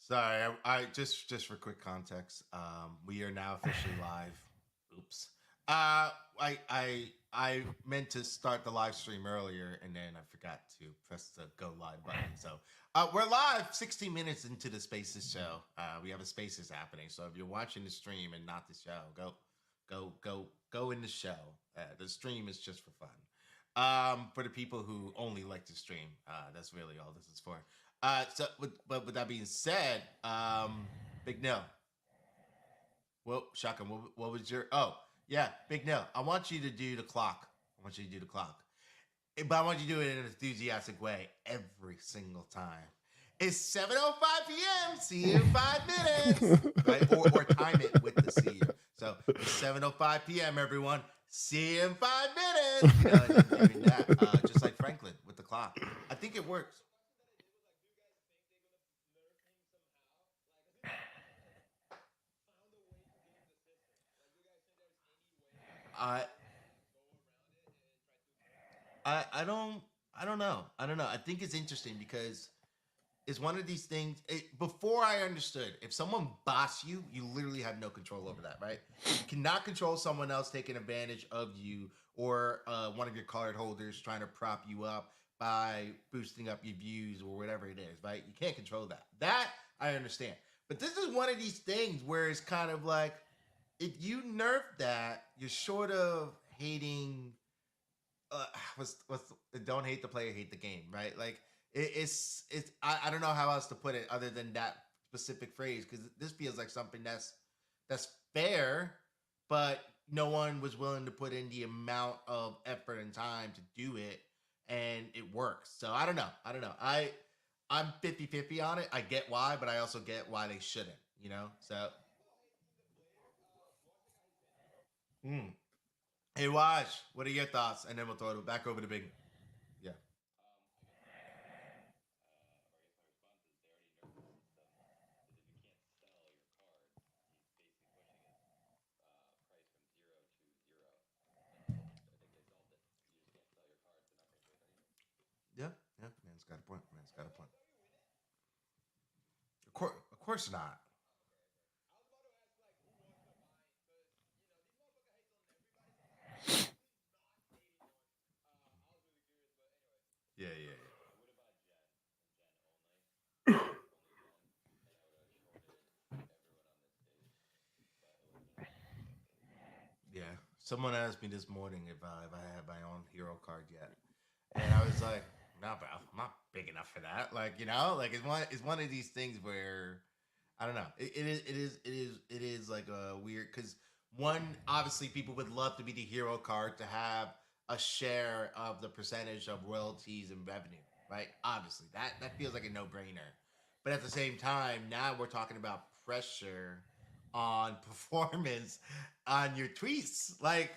Sorry, I just for quick context, we are now officially live. Oops. I meant to start the live stream earlier, and then I forgot to press the go live button. So we're live 16 minutes into the Spaces show. We have a Spaces happening. So if you're watching the stream and not the show, go in the show. The stream is just for fun. For the people who only like to stream, that's really all this is for. But with that being said, Big Nil. Well, Shotgun, what was your? Oh, yeah, Big Nil. I want you to do the clock. I want you to do the clock, but I want you to do it in an enthusiastic way every single time. It's 7:05 p.m. See you in 5 minutes, right? Or time it with the see you. So it's 7:05 p.m. Everyone, see you in 5 minutes. You know, and doing that, just like Franklin with the clock. I think it works. I I don't know. I don't know. I think it's interesting because it's one of these things. Before I understood, if someone boss you, you literally have no control over that, right? You cannot control someone else taking advantage of you or one of your card holders trying to prop you up by boosting up your views or whatever it is, right? You can't control that. That I understand. But this is one of these things where it's kind of like if you nerf that, you're sort of hating what's don't hate the player, hate the game, right? Like I don't know how else to put it other than that specific phrase because this feels like something that's fair, but no one was willing to put in the amount of effort and time to do it, and it works. So I don't know. I don't know. I'm 50-50 on it. I get why, but I also get why they shouldn't. You know. So mm. Hey, Waj, what are your thoughts? And then we'll throw it back over to Big. Yeah. Yeah, yeah, man's got a point. Man's got a point. Of course not. Yeah, yeah, yeah. Someone asked me this morning if I had my own hero card yet, and I was like, "No, bro, I'm not big enough for that." Like, you know, like it's one of these things where I don't know. It is like a weird because one obviously people would love to be the hero card to have a share of the percentage of royalties and revenue, right? Obviously that feels like a no brainer, but at the same time now we're talking about pressure on performance on your tweets, like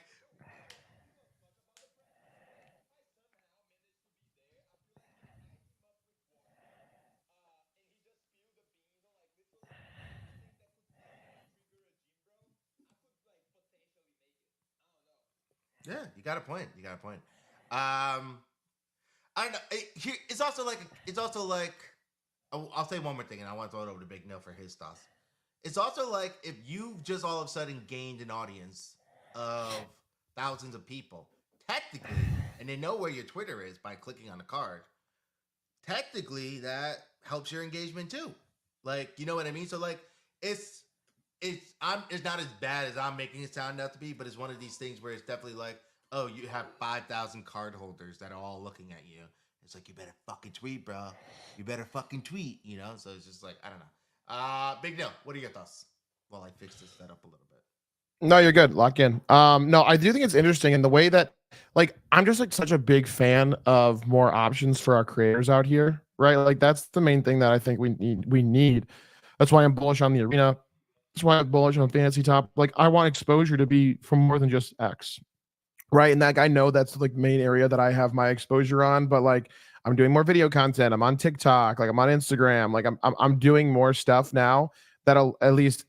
yeah, you got a point. You got a point. Um, I don't know. It's also like I'll say one more thing, and I want to throw it over to Big Neil for his thoughts. It's also like if you've just all of a sudden gained an audience of thousands of people, technically, and they know where your Twitter is by clicking on the card, technically that helps your engagement too. Like, you know what I mean? So like it's it's not as bad as I'm making it sound out to be, but it's one of these things where it's definitely like, oh, you have 5,000 card holders that are all looking at you. It's like you better fucking tweet, bro. You better fucking tweet, you know? So it's just like, I don't know. Big Neil, what are your thoughts? While I fix this setup a little bit. No, you're good. Lock in. No, I do think it's interesting in the way that, like, I'm just like such a big fan of more options for our creators out here, right? Like, that's the main thing that I think we need. We need. That's why I'm bullish on the arena. That's why I'm bullish on fantasy top. Like, I want exposure to be from more than just X, right? And that I know that's like main area that I have my exposure on, but like I'm doing more video content. I'm on TikTok, like I'm on Instagram, like I'm doing more stuff now that'll at least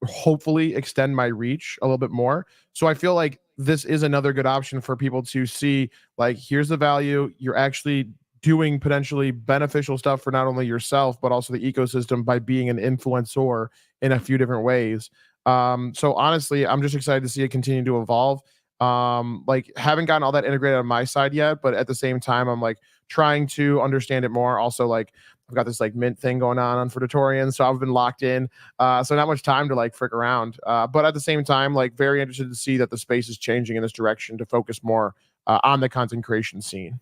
hopefully extend my reach a little bit more. So I feel like this is another good option for people to see like here's the value. You're actually doing potentially beneficial stuff for not only yourself but also the ecosystem by being an influencer in a few different ways. So honestly, I'm just excited to see it continue to evolve. Like haven't gotten all that integrated on my side yet, but at the same time, I'm like trying to understand it more. Also, like I've got this like mint thing going on Predatorian, so I've been locked in. So not much time to like frick around. But at the same time, like very interested to see that the space is changing in this direction to focus more on the content creation scene.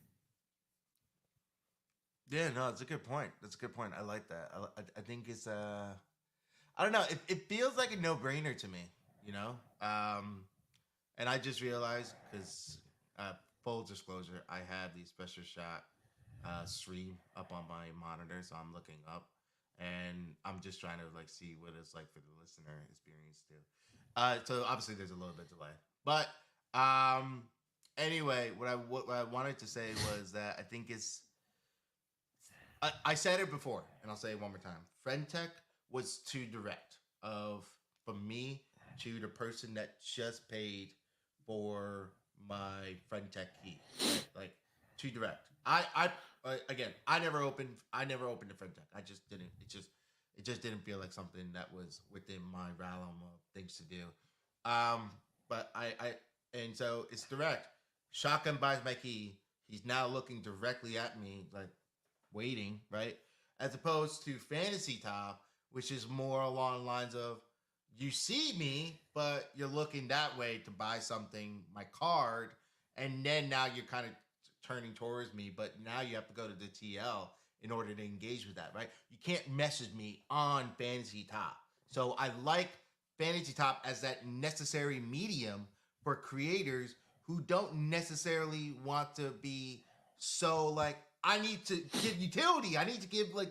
Yeah, no, it's a good point. That's a good point. I like that. I think it's I don't know. It feels like a no brainer to me. You know, and I just realized because full disclosure, I have the special shot stream up on my monitor, so I'm looking up, and I'm just trying to like see what it's like for the listener experience too. So obviously there's a little bit delay, but um, anyway, what I wanted to say was that I think it's I said it before, and I'll say it one more time. Friend Tech was too direct of from me to the person that just paid for my Friend Tech key, right? Like too direct. Again, I never opened a Friend Tech. I just didn't. It just didn't feel like something that was within my realm of things to do. Um, but and so it's direct. Shotgun buys my key. He's now looking directly at me, like waiting, right? As opposed to Fantasy Top, which is more along the lines of you see me, but you're looking that way to buy something, my card, and then now you're kind of turning towards me, but now you have to go to the TL in order to engage with that, right? You can't message me on Fantasy Top. So I like Fantasy Top as that necessary medium for creators who don't necessarily want to be so like I need to give utility. I need to give like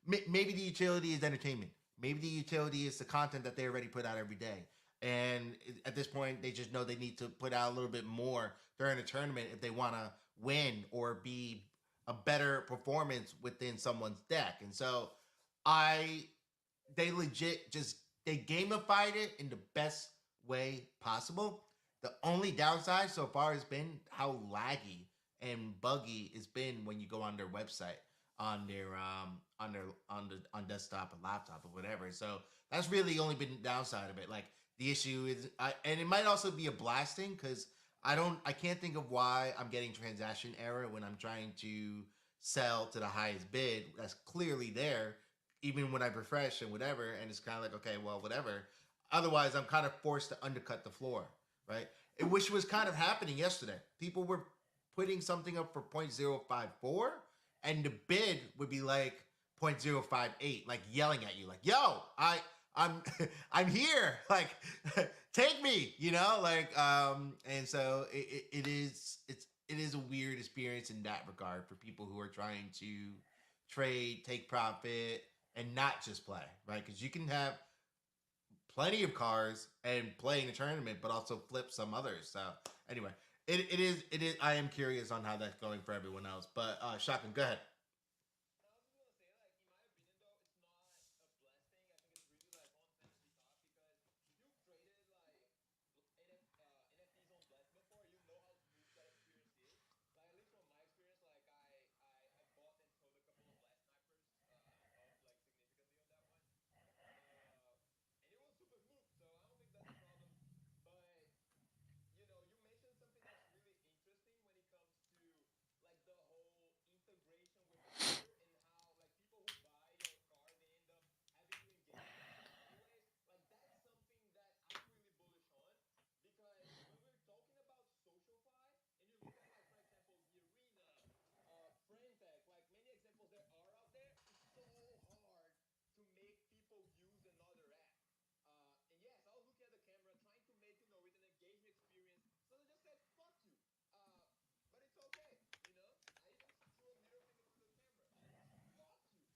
maybe the utility is entertainment. Maybe the utility is the content that they already put out every day. And at this point, they just know they need to put out a little bit more during a tournament if they want to win or be a better performance within someone's deck. And so I they legit just they gamified it in the best way possible. The only downside so far has been how laggy and buggy it's been when you go on their website on desktop and laptop or whatever. So that's really only been the downside of it. Like the issue is, and it might also be a blasting because I can't think of why I'm getting transaction error when I'm trying to sell to the highest bid. That's clearly there even when I refresh and whatever, and it's kind of like, okay, well, whatever. Otherwise, I'm kind of forced to undercut the floor, right? Which was kind of happening yesterday. People were putting something up for 0.054, and the bid would be like 0.058, like yelling at you, like, "Yo, I'm I'm here, like, take me," and so it is a weird experience in that regard for people who are trying to trade, take profit, and not just play, right? Because you can have plenty of cars and play in a tournament, but also flip some others. So anyway, it is. I am curious on how that's going for everyone else. But Shotgun, go ahead.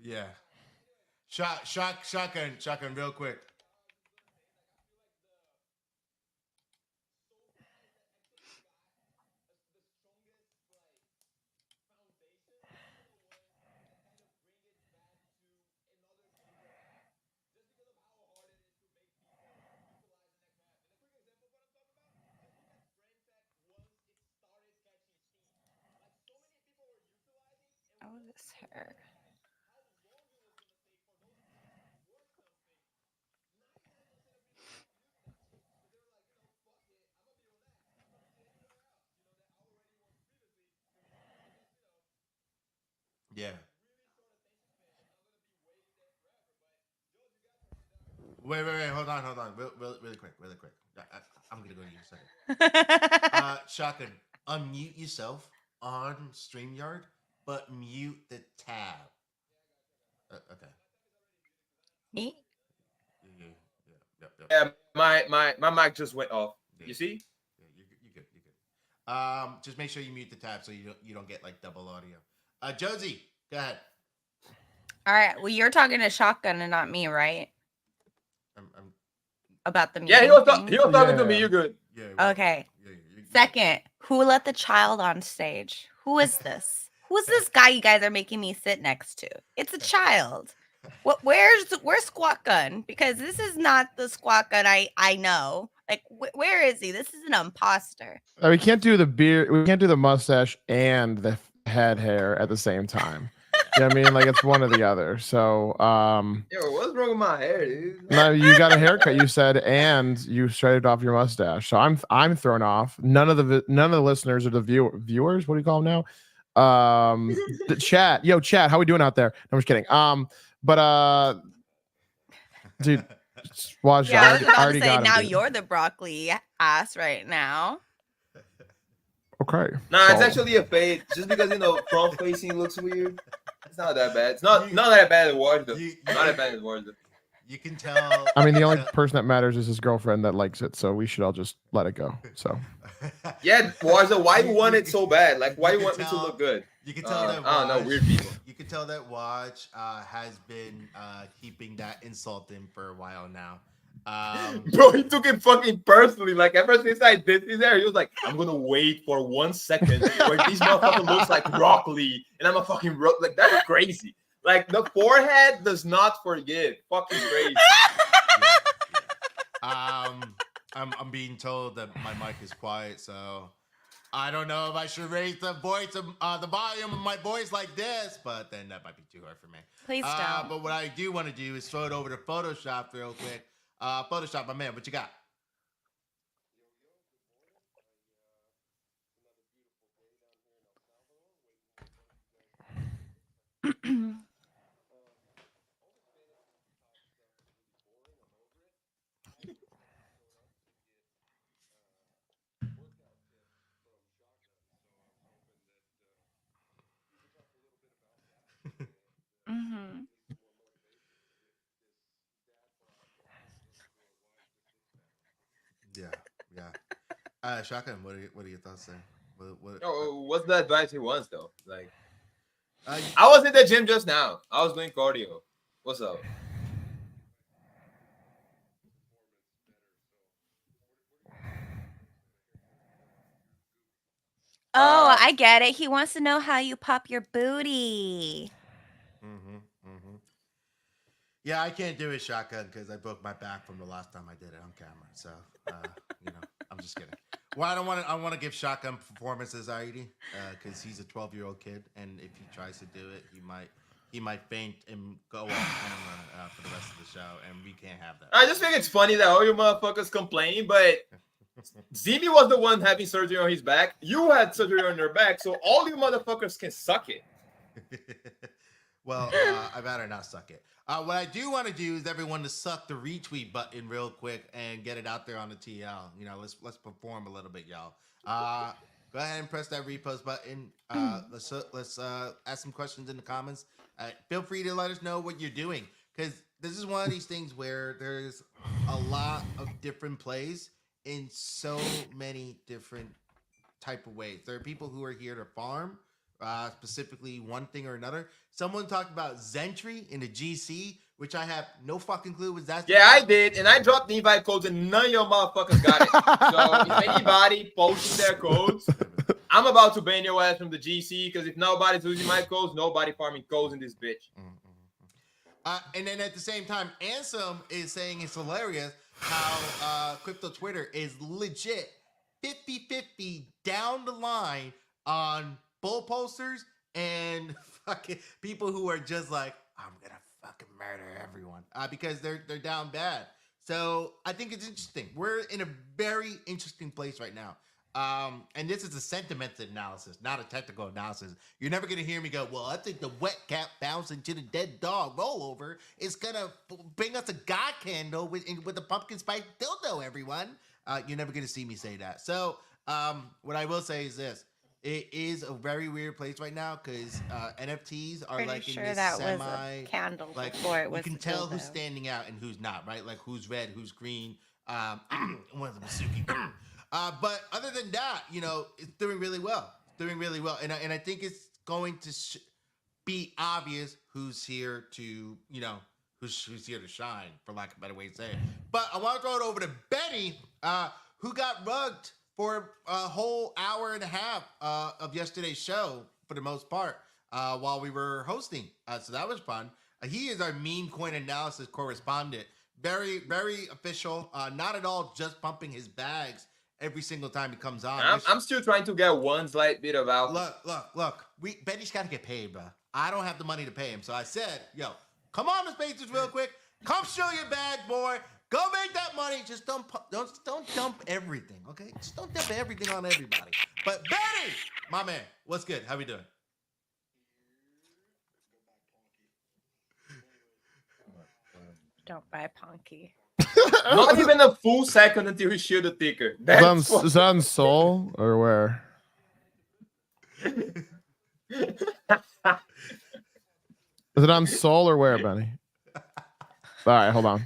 Yeah. Shotgun, real quick. this hair. Yeah. Wait. Hold on. Really quick. I'm gonna go to you in a second. Shotgun, unmute yourself on StreamYard, but mute the tab. Okay. Me? Yeah. Yeah, my mic just went off. Yeah. You see? Yeah, you're good. Just make sure you mute the tab so you don't get like double audio. Josie, go ahead. All right. Well, you're talking to Shotgun and not me, right? I'm About the Yeah, meeting he was talking to me. You're good. yeah. Okay. Yeah. Second, who let the child on stage? Who is this? Who's this guy you guys are making me sit next to? It's a child. Where's Squat Gun? Because this is not the Squat Gun I know. Like, where is he? This is an imposter. We can't do the beard. We can't do the mustache and the head hair at the same time. You know what I mean? Like it's one or the other. So, Yo, what's wrong with my hair, dude? no, you got a haircut. You said, and you shredded off your mustache. So I'm thrown off. None of the listeners or the viewers. What do you call them now? The chat. Yo, chat. How we doing out there? No, I'm just kidding. But dude, watch. Yeah, I was about to already say got him, now dude. you're the broccoli ass right now. Okay. Nah, it's So- actually a fade. Just because front facing looks weird. It's not that bad. It's not that bad to watch though. Not that bad to watch though. You can tell. I mean, the only person that matters is his girlfriend that likes it. So we should all just let it go. So. Yeah, Warza, why you want it You- so bad? Like, why you you want can me to tell- look good? You can tell that. I don't know, Waj- weird people. You can tell that Watch has been keeping that insult in for a while now. Bro, he took it fucking personally. Like, ever since I did his hair, he was like, I'm gonna wait for 1 second where this motherfucker looks like Rock Lee, and I'm a fucking rock. Like, that's crazy. Like, the forehead does not forgive. Fucking crazy. I'm being told that my mic is quiet, so I don't know if I should raise the voice of the volume of my voice like this, but then that might be too hard for me. Please don't. But what I do want to do is throw it over to Photoshop real quick. Photoshop, my man, what you got? Mm-hmm. Yeah. Shotgun, what are your thoughts there? What's the advice he wants, though? Like, I I was in the gym just now. I was doing cardio. What's up? Oh, I get it. He wants to know how you pop your booty. Yeah, I can't do it shotgun because I broke my back from the last time I did it on camera. So, I'm just kidding. Well, I want to give shotgun performances anxiety because he's a 12-year-old kid, and if he tries to do it, he might faint and go off camera for the rest of the show, and we can't have that. I just think it's funny that all you motherfuckers complain, but Zimi was the one having surgery on his back. You had surgery on your back, so all you motherfuckers can suck it. Well, I'd rather not suck it. What I do want to do is everyone to suck the retweet button real quick and get it out there on the TL. Let's perform a little bit, y'all. Go ahead and press that repost button. Let's ask some questions in the comments. Feel free to let us know what you're doing because this is one of these things where there's a lot of different plays in so many different type of ways. There are people who are here to farm. Specifically one thing or another. Someone talked about Zentry in the GC, which I have no fucking clue what that's. Yeah, I did, and I dropped the invite codes, and none of your motherfuckers got it. So if anybody posting their codes, I'm about to ban your ass from the GC because if nobody's using my codes, nobody farming codes in this bitch. And then at the same time, Ansem is saying it's hilarious how crypto Twitter is legit 50-50 down the line on bull posters and fucking people who are just like, I'm gonna fucking murder everyone because they're down bad. So I think it's interesting. We're in a very interesting place right now. And this is a sentimental analysis, not a technical analysis. You're never gonna hear me go, well, I think the wet cat bouncing to the dead dog rollover is gonna bring us a God candle with a pumpkin spice dildo, everyone. You're never gonna see me say that. So what I will say is this. It is a very weird place right now because NFTs are Pretty like sure in this that was semi, a candle like before it you was can a tell who's dildo. standing out and who's not, right? Like who's red, who's green. One of the Masuki. But other than that, it's doing really well. It's doing really well, and I think it's going to be obvious who's here to who's here to shine, for lack of a better way to say it. But I want to throw it over to Benny, who got rugged for a whole hour and a half of yesterday's show for the most part while we were hosting. So that was fun. He is our meme coin analysis correspondent. Very, very official. Not at all just pumping his bags every single time he comes on. I'm still trying to get one slight bit of alpha. Look. Benny's got to get paid, bro. I don't have the money to pay him. So I said, yo, come on the Spaces real quick. Come show your bag, boy. Go make that money. Just don't dump everything, okay? Just don't dump everything on everybody. But Benny, my man, what's good? How we doing? Don't buy Ponky. Not even a full second until he shoot the ticker. That's Is that on Soul or where? Is it on Soul or where, Benny? All right, hold on.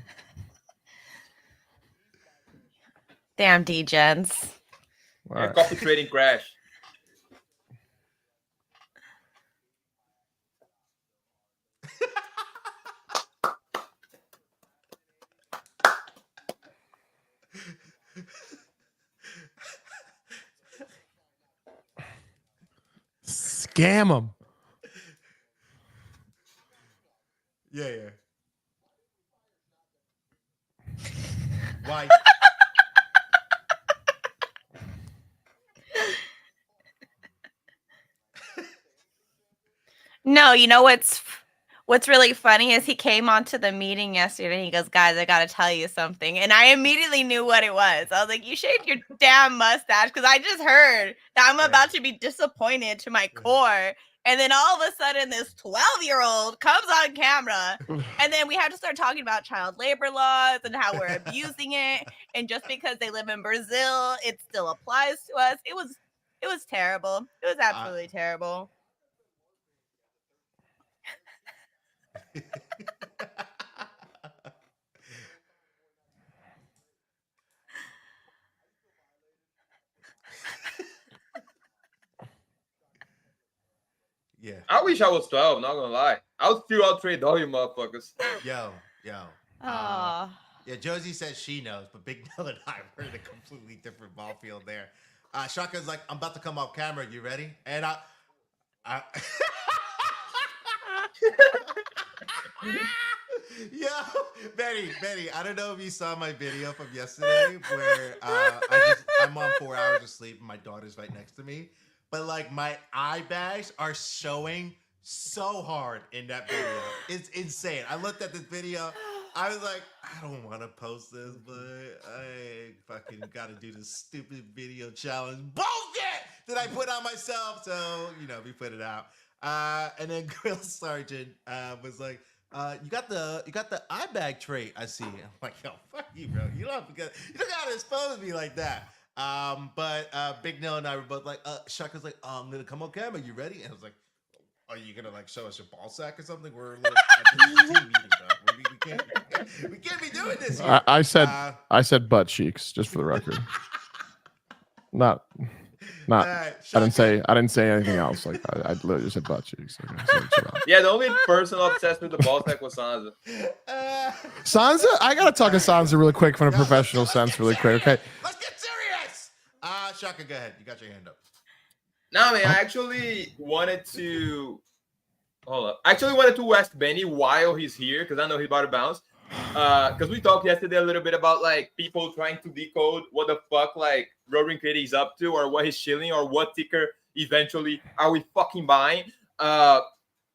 Damn degens. All right. Copy trading crash. Scam them. Yeah. Why? No, you know what's really funny is he came onto the meeting yesterday and he goes, guys, I gotta tell you something. And I immediately knew what it was. I was like, you shaved your damn mustache because I just heard that I'm about to be disappointed to my core. And then all of a sudden this 12-year-old comes on camera and then we have to start talking about child labor laws and how we're abusing it. And just because they live in Brazil, it still applies to us. It was terrible. It was absolutely terrible. Yeah. I wish I was 12, not gonna lie. I would still out trade all you motherfuckers. Yo. Oh. Yeah, Josie says she knows, but Big Nell and I were in a completely different ball field there. Shaka's like, I'm about to come off camera. You ready? And I Yo, Betty, I don't know if you saw my video from yesterday where I'm on 4 hours of sleep and my daughter's right next to me. But like my eye bags are showing so hard in that video. It's insane. I looked at this video. I was like, I don't want to post this, but I fucking got to do this stupid video challenge bullshit that I put on myself. So, we put it out. And then Grill Sergeant was like, you got the eye bag trait, I see. I'm like, yo, fuck you, bro. You don't gotta expose me like that. But Big Nell and I were both like, Shaka's like, I'm gonna come on camera. You ready? And I was like, are you gonna like show us your ball sack or something? We're a little team meeting, bro. We can't be doing this here. I said butt cheeks, just for the record. Not. Right, I didn't say anything else. Like I literally just said butt cheeks. Yeah, the only person obsessed with the ball sack was Sansa. Sansa, I gotta talk to Sansa really quick from a professional sense, really quick. Okay. Let's get serious. Shaka, go ahead. You got your hand up. No, man, I actually wanted to ask Benny while he's here, because I know he's about to bounce. Because we talked yesterday a little bit about like people trying to decode what the fuck like Roderick Kitty is up to, or what he's chilling, or what ticker eventually are we fucking buying.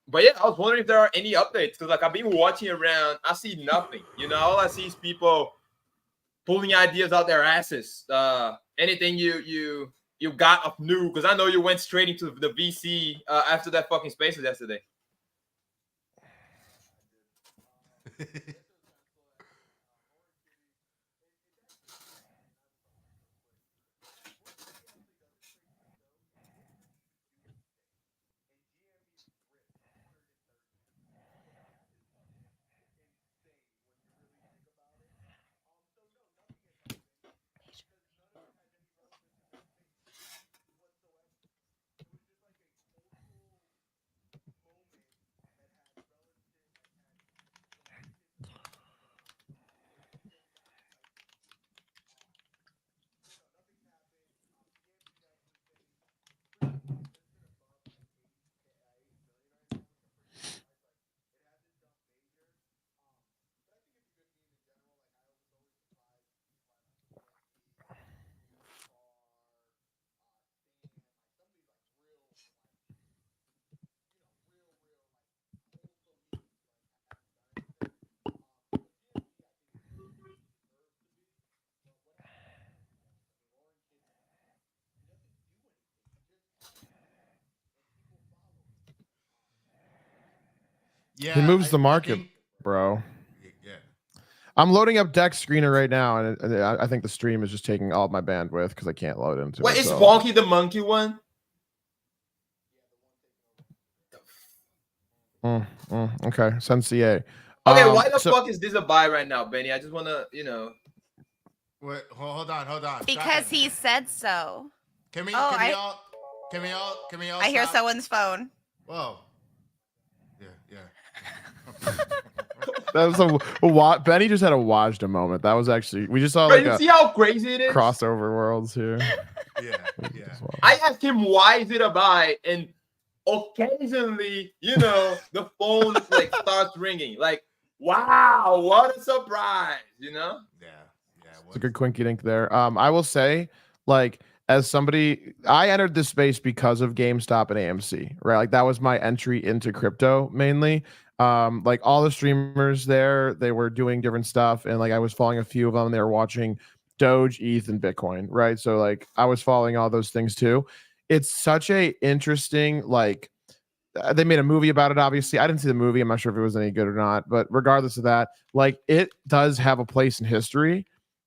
But yeah, I was wondering if there are any updates because like I've been watching around, I see nothing. You know, all I see is people pulling ideas out their asses. Anything you got of new? Because I know you went straight into the VC after that fucking Spaces yesterday. He Yeah, moves the I market, think bro. yeah. I'm loading up Deck Screener right now, and I think the stream is just taking all of my bandwidth because I can't load into What it. is So. Bonky the monkey one? Okay, Sensier. Okay, why the So fuck is this a buy right now, Benny? I just wanna, Wait, hold on. Because Shotgun. he said so. Can we Oh, can we all can we all I hear stop? someone's phone. Whoa. Yeah. that was a Benny just had a Wajda moment. That was actually we just saw But like you a see how crazy it is? crossover worlds here. Yeah. I asked him why is it a buy, and occasionally, the phone like starts ringing. Like, wow, what a surprise, Yeah. It's a good quinky dink there. I will say, like, as somebody, I entered this space because of GameStop and AMC, right? Like that was my entry into crypto mainly. Like all the streamers there, they were doing different stuff, and like I was following a few of them. They were watching Doge, ETH, and Bitcoin, right? So like I was following all those things too. It's such a interesting like they made a movie about it. Obviously, I didn't see the movie. I'm not sure if it was any good or not. But regardless of that, like it does have a place in history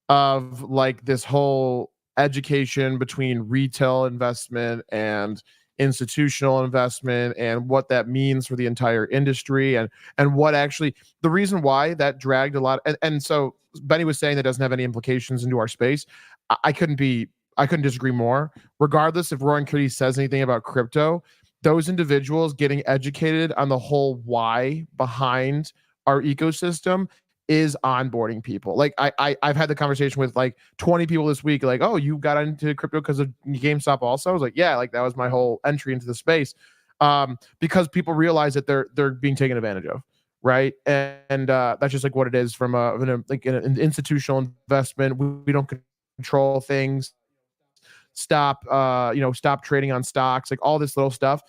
of like this whole education between retail investment and institutional investment and what that means for the entire industry and what actually the reason why that dragged a lot and so Benny was saying that doesn't have any implications into our space. I couldn't disagree more. Regardless if Roaring Kitty says anything about crypto, those individuals getting educated on the whole why behind our ecosystem is onboarding people. Like I've had the conversation with like 20 people this week, like, oh, you got into crypto because of GameStop also. I was like, yeah, like that was my whole entry into the space. Because people realize that they're being taken advantage of. Right. And that's just like what it is from an institutional investment. We don't control things. Stop trading on stocks, like all this little stuff.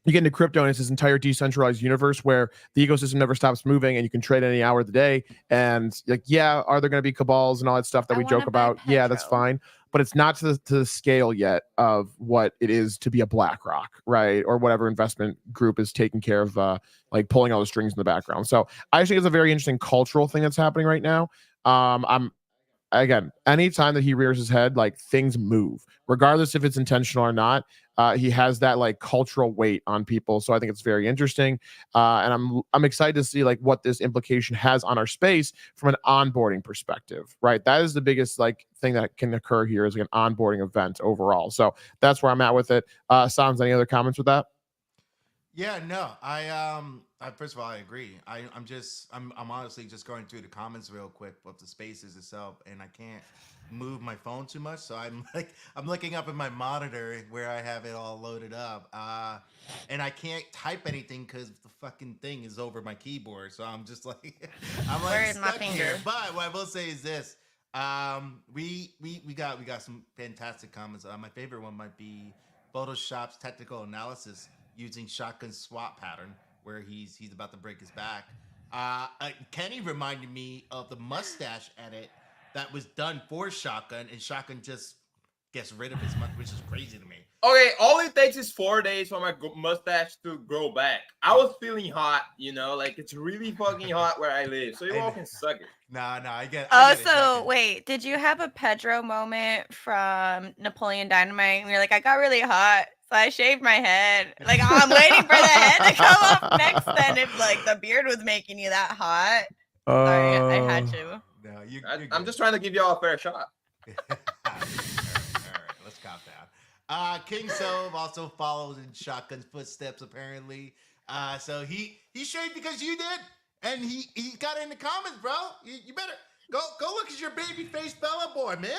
You get into crypto and it's this entire decentralized universe where the ecosystem never stops moving and you can trade any hour of the day. And like, yeah, are there going to be cabals and all that stuff that we joke about? Yeah, that's fine. But it's not to the scale yet of what it is to be a BlackRock, right? Or whatever investment group is taking care of like pulling all the strings in the background. So I think it's a very interesting cultural thing that's happening right now. I'm again, anytime that he rears his head, like things move, regardless if it's intentional or not. He has that like cultural weight on people, so I think it's very interesting, and I'm excited to see like what this implication has on our space from an onboarding perspective. Right, that is the biggest like thing that can occur here is like an onboarding event overall. So that's where I'm at with it. Sans, any other comments with that? Yeah, no. I first of all I agree. I'm honestly just going through the comments real quick of the spaces itself, and I can't move my phone too much, so I'm like I'm looking up at my monitor where I have it all loaded up. And I can't type anything because the fucking thing is over my keyboard. So I'm just like I'm like Where is my stuck here. finger? But what I will say is this. We got some fantastic comments. My favorite one might be Photoshop's technical analysis using shotgun swap pattern where he's about to break his back. Kenny reminded me of the mustache edit that was done for Shotgun, and Shotgun just gets rid of his mustache, which is crazy to me. Okay, all it takes is 4 days for my mustache to grow back. I was feeling hot, you know, like it's really fucking hot where I live, so you all can suck it. Nah, I get. Oh, I get it, so Shotgun. wait, did you have a Pedro moment from Napoleon Dynamite? And you're like, I got really hot, so I shaved my head. Like, oh, I'm waiting for the head to come off next. Then, if like the beard was making you that hot, sorry, I had you. No, I'm just trying to give y'all a fair shot. all right, let's calm down. King Sove also follows in Shotgun's footsteps, apparently. So he shaved because you did, and he got it in the comments, bro. You better go look at your baby face Bella boy, man.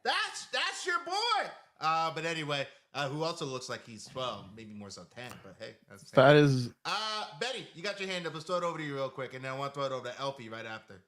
That's your boy. But anyway, who also looks like he's maybe more so 10, but hey, that's That is. Betty, you got your hand up. Let's throw it over to you real quick, and then I want to throw it over to Elfie right after.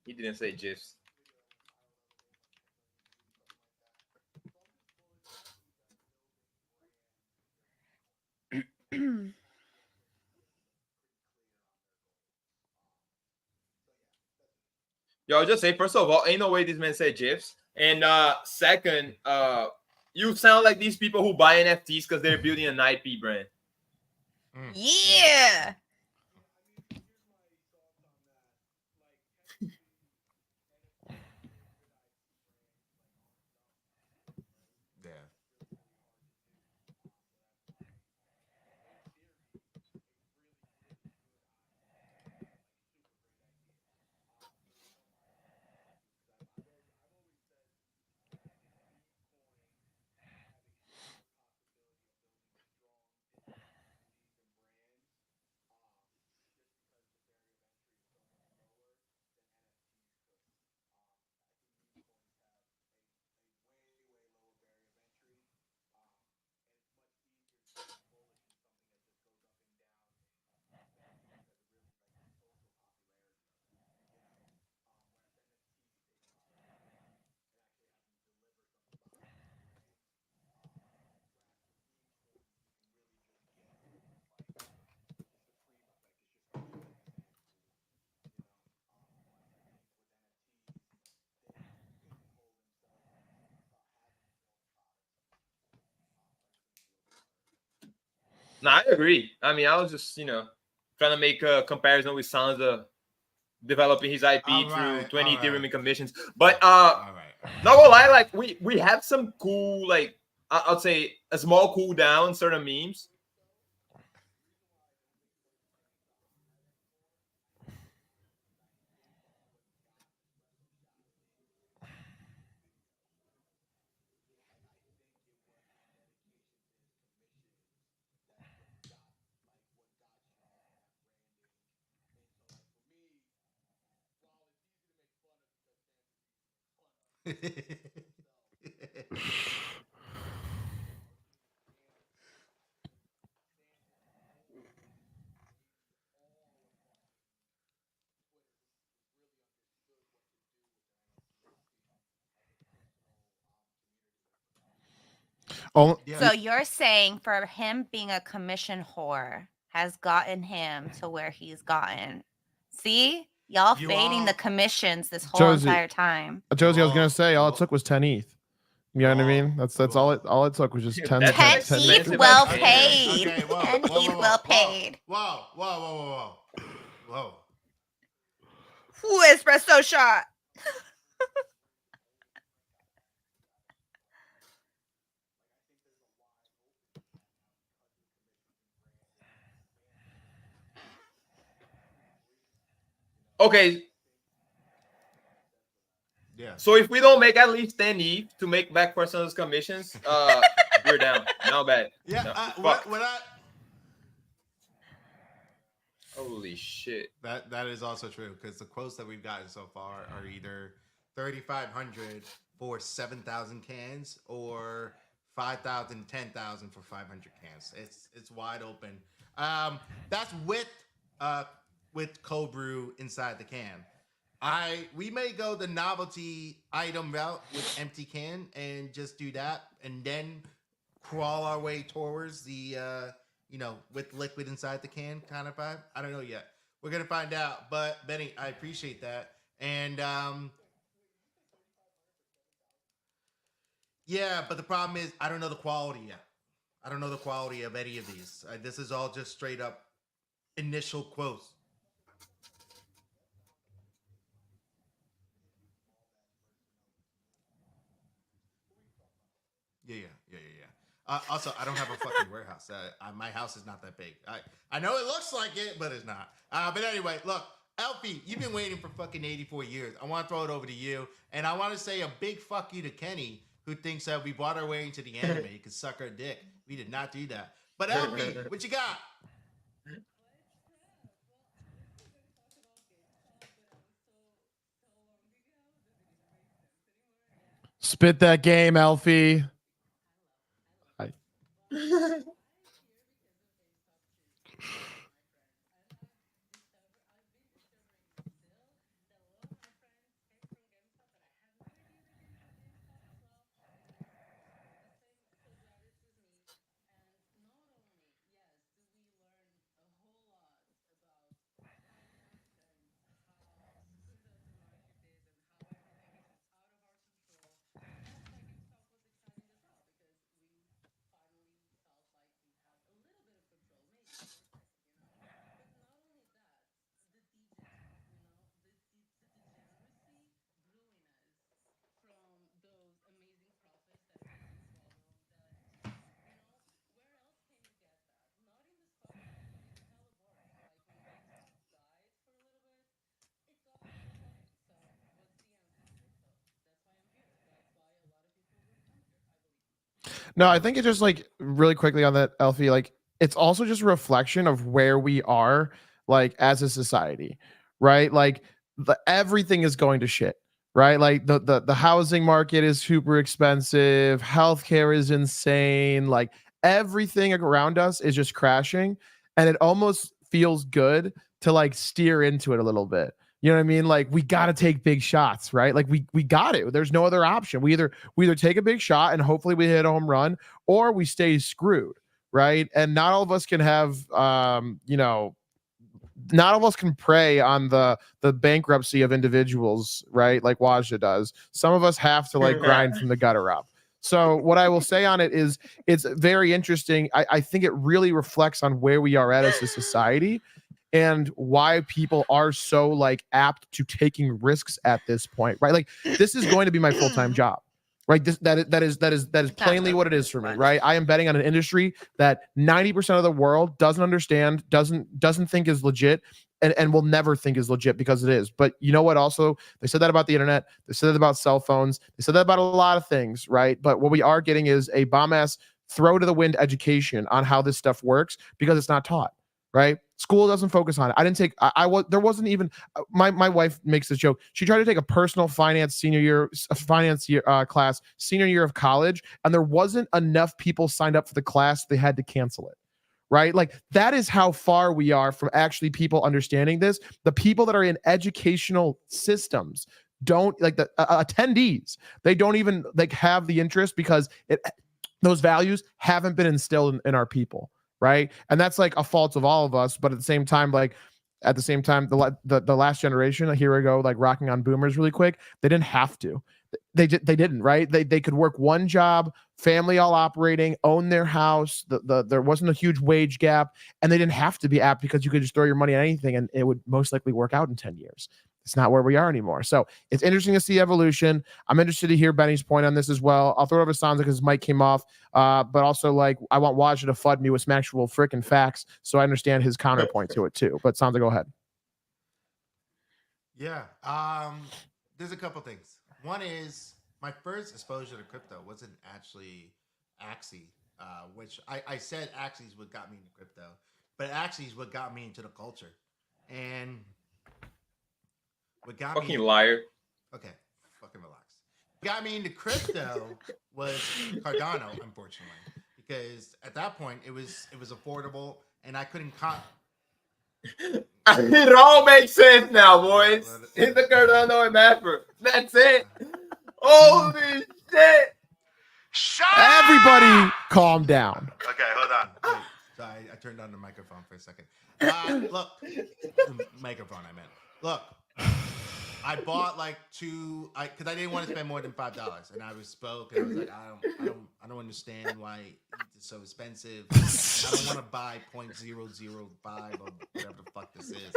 He didn't say gifs. Yo, I'll just say, first of all, ain't no way this man said gifs. And second, you sound like these people who buy NFTs because they're building an IP brand. Yeah. Yeah. No, I agree. I mean, I was just, trying to make a comparison with Sansa developing his IP through 20 Ethereum commissions. But All right. not gonna lie, like we have some cool, like I'd say a small cool down certain memes. Oh, Yeah. So you're saying for him being a commission whore has gotten him to where he's gotten. See? Y'all You fading all- the commissions this whole Josie. entire time. Josie, I was gonna Well, say all it well- took was 10 ETH. You know what I mean? That's all it took was just 10 That's 10 an 10 ETH expensive well idea. paid. Okay, whoa, 10 whoa, ETH whoa, well whoa, paid. Whoa. Ooh, espresso shot. Okay, Yeah. so if we don't make at least 10 ETH to make back personal commissions, we're down. Now bad. Yeah. No, What fuck. I Holy shit. that is also true because the quotes that we've gotten so far are either 3,500 for 7,000 cans or 5,000, 10,000 for 500 cans. It's wide open. That's with cold brew inside the can. We may go the novelty item route with empty can and just do that, and then crawl our way towards the with liquid inside the can kind of vibe. I don't know yet. We're gonna find out. But Benny, I appreciate that. And yeah, but the problem is I don't know the quality yet. I don't know the quality of any of these. This is all just straight up initial quotes. Yeah. Also, I don't have a fucking warehouse. My house is not that big. I know it looks like it, but it's not. But anyway, look, Elfie, you've been waiting for fucking 84 years. I want to throw it over to you, and I want to say a big fuck you to Kenny, who thinks that we bought our way into the anime. He could suck our dick. We did not do that. But Elfie, what you got? Spit that game, Elfie. No, I think it's just like really quickly on that, Elfie, like it's also just a reflection of where we are like as a society, right? Like everything is going to shit, right? Like the housing market is super expensive, healthcare is insane, like everything around us is just crashing, and it almost feels good to like steer into it a little bit. You know what I mean? Like we got to take big shots, right? Like we got it. There's no other option. We either take a big shot and hopefully we hit a home run, or we stay screwed, right? And not all of us can have not all of us can prey on the bankruptcy of individuals, right? Like Waja does. Some of us have to like grind from the gutter up. So what I will say on it is it's very interesting. I think it really reflects on where we are at as a society and why people are so like apt to taking risks at this point, right? Like this is going to be my full-time job, right? That is plainly what it is for me, right? I am betting on an industry that 90% of the world doesn't understand, doesn't think is legit, and will never think is legit because it is. But you know what? Also, they said that about the internet. They said that about cell phones. They said that about a lot of things, right? But what we are getting is a bomb-ass throw to the wind education on how this stuff works because it's not taught. Right? School doesn't focus on it. I didn't take, I was, there wasn't even, my wife makes this joke. She tried to take a personal finance class, senior year of college, and there wasn't enough people signed up for the class. They had to cancel it. Right? Like that is how far we are from actually people understanding this. The people that are in educational systems don't like the attendees. They don't even like have the interest because those values haven't been instilled in our people. Right. And that's like a fault of all of us. But at the same time, the last generation, here we go, like rocking on boomers really quick. They didn't have to. They didn't. Right. They could work one job, family all operating, own their house. There wasn't a huge wage gap, and they didn't have to be apt because you could just throw your money at anything and it would most likely work out in 10 years. It's not where we are anymore. So it's interesting to see evolution. I'm interested to hear Benny's point on this as well. I'll throw it over to Sansa because his mic came off. But also, like, I want Waja to flood me with some actual freaking facts so I understand his counterpoint to it too. But Sansa, go ahead. Yeah. There's a couple things. One is my first exposure to crypto wasn't actually Axie, which I said Axie is what got me into crypto, but Axie is what got me into the culture. And what got me Fucking into liar. okay, fucking relax. What got me into crypto was Cardano, unfortunately, because at that point it was affordable and I couldn't It all makes sense now, boys. It's the Cardano and Mapper. That's it. Holy shit. Shut Everybody, calm down. Okay, hold on. Wait. So I turned on the microphone for a second. Look, the microphone. I meant. Look, I bought like because I didn't want to spend more than $5, and I was spoke, and I was like, I don't understand why it's so expensive. I don't want to buy 0.005 or whatever the fuck this is.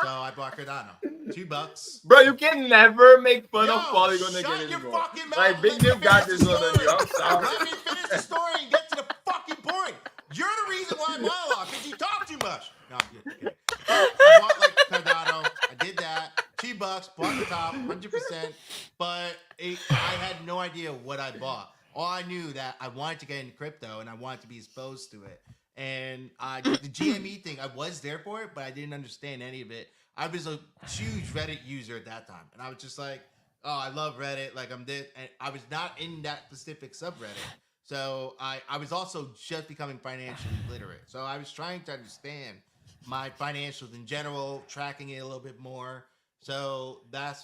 So I bought Cardano, $2. Bro, you can never make fun Yo, of Polygon shut again your anymore. fucking mouth. Like, Big Let me Jim got finish this the one on you. I'm story. sorry. Let me finish the story and get to the fucking point. You're the reason why I monologue, because you talk too much. No, I'm kidding. I bought like Cardano. I did that. $2, bought the top, 100%. But I had no idea what I bought. All I knew that I wanted to get into crypto and I wanted to be exposed to it. And the GME thing, I was there for it, but I didn't understand any of it. I was a huge Reddit user at that time, and I was just like, "Oh, I love Reddit." Like I'm this, and I was not in that specific subreddit. So I was also just becoming financially literate. So I was trying to understand my financials in general, tracking it a little bit more. So that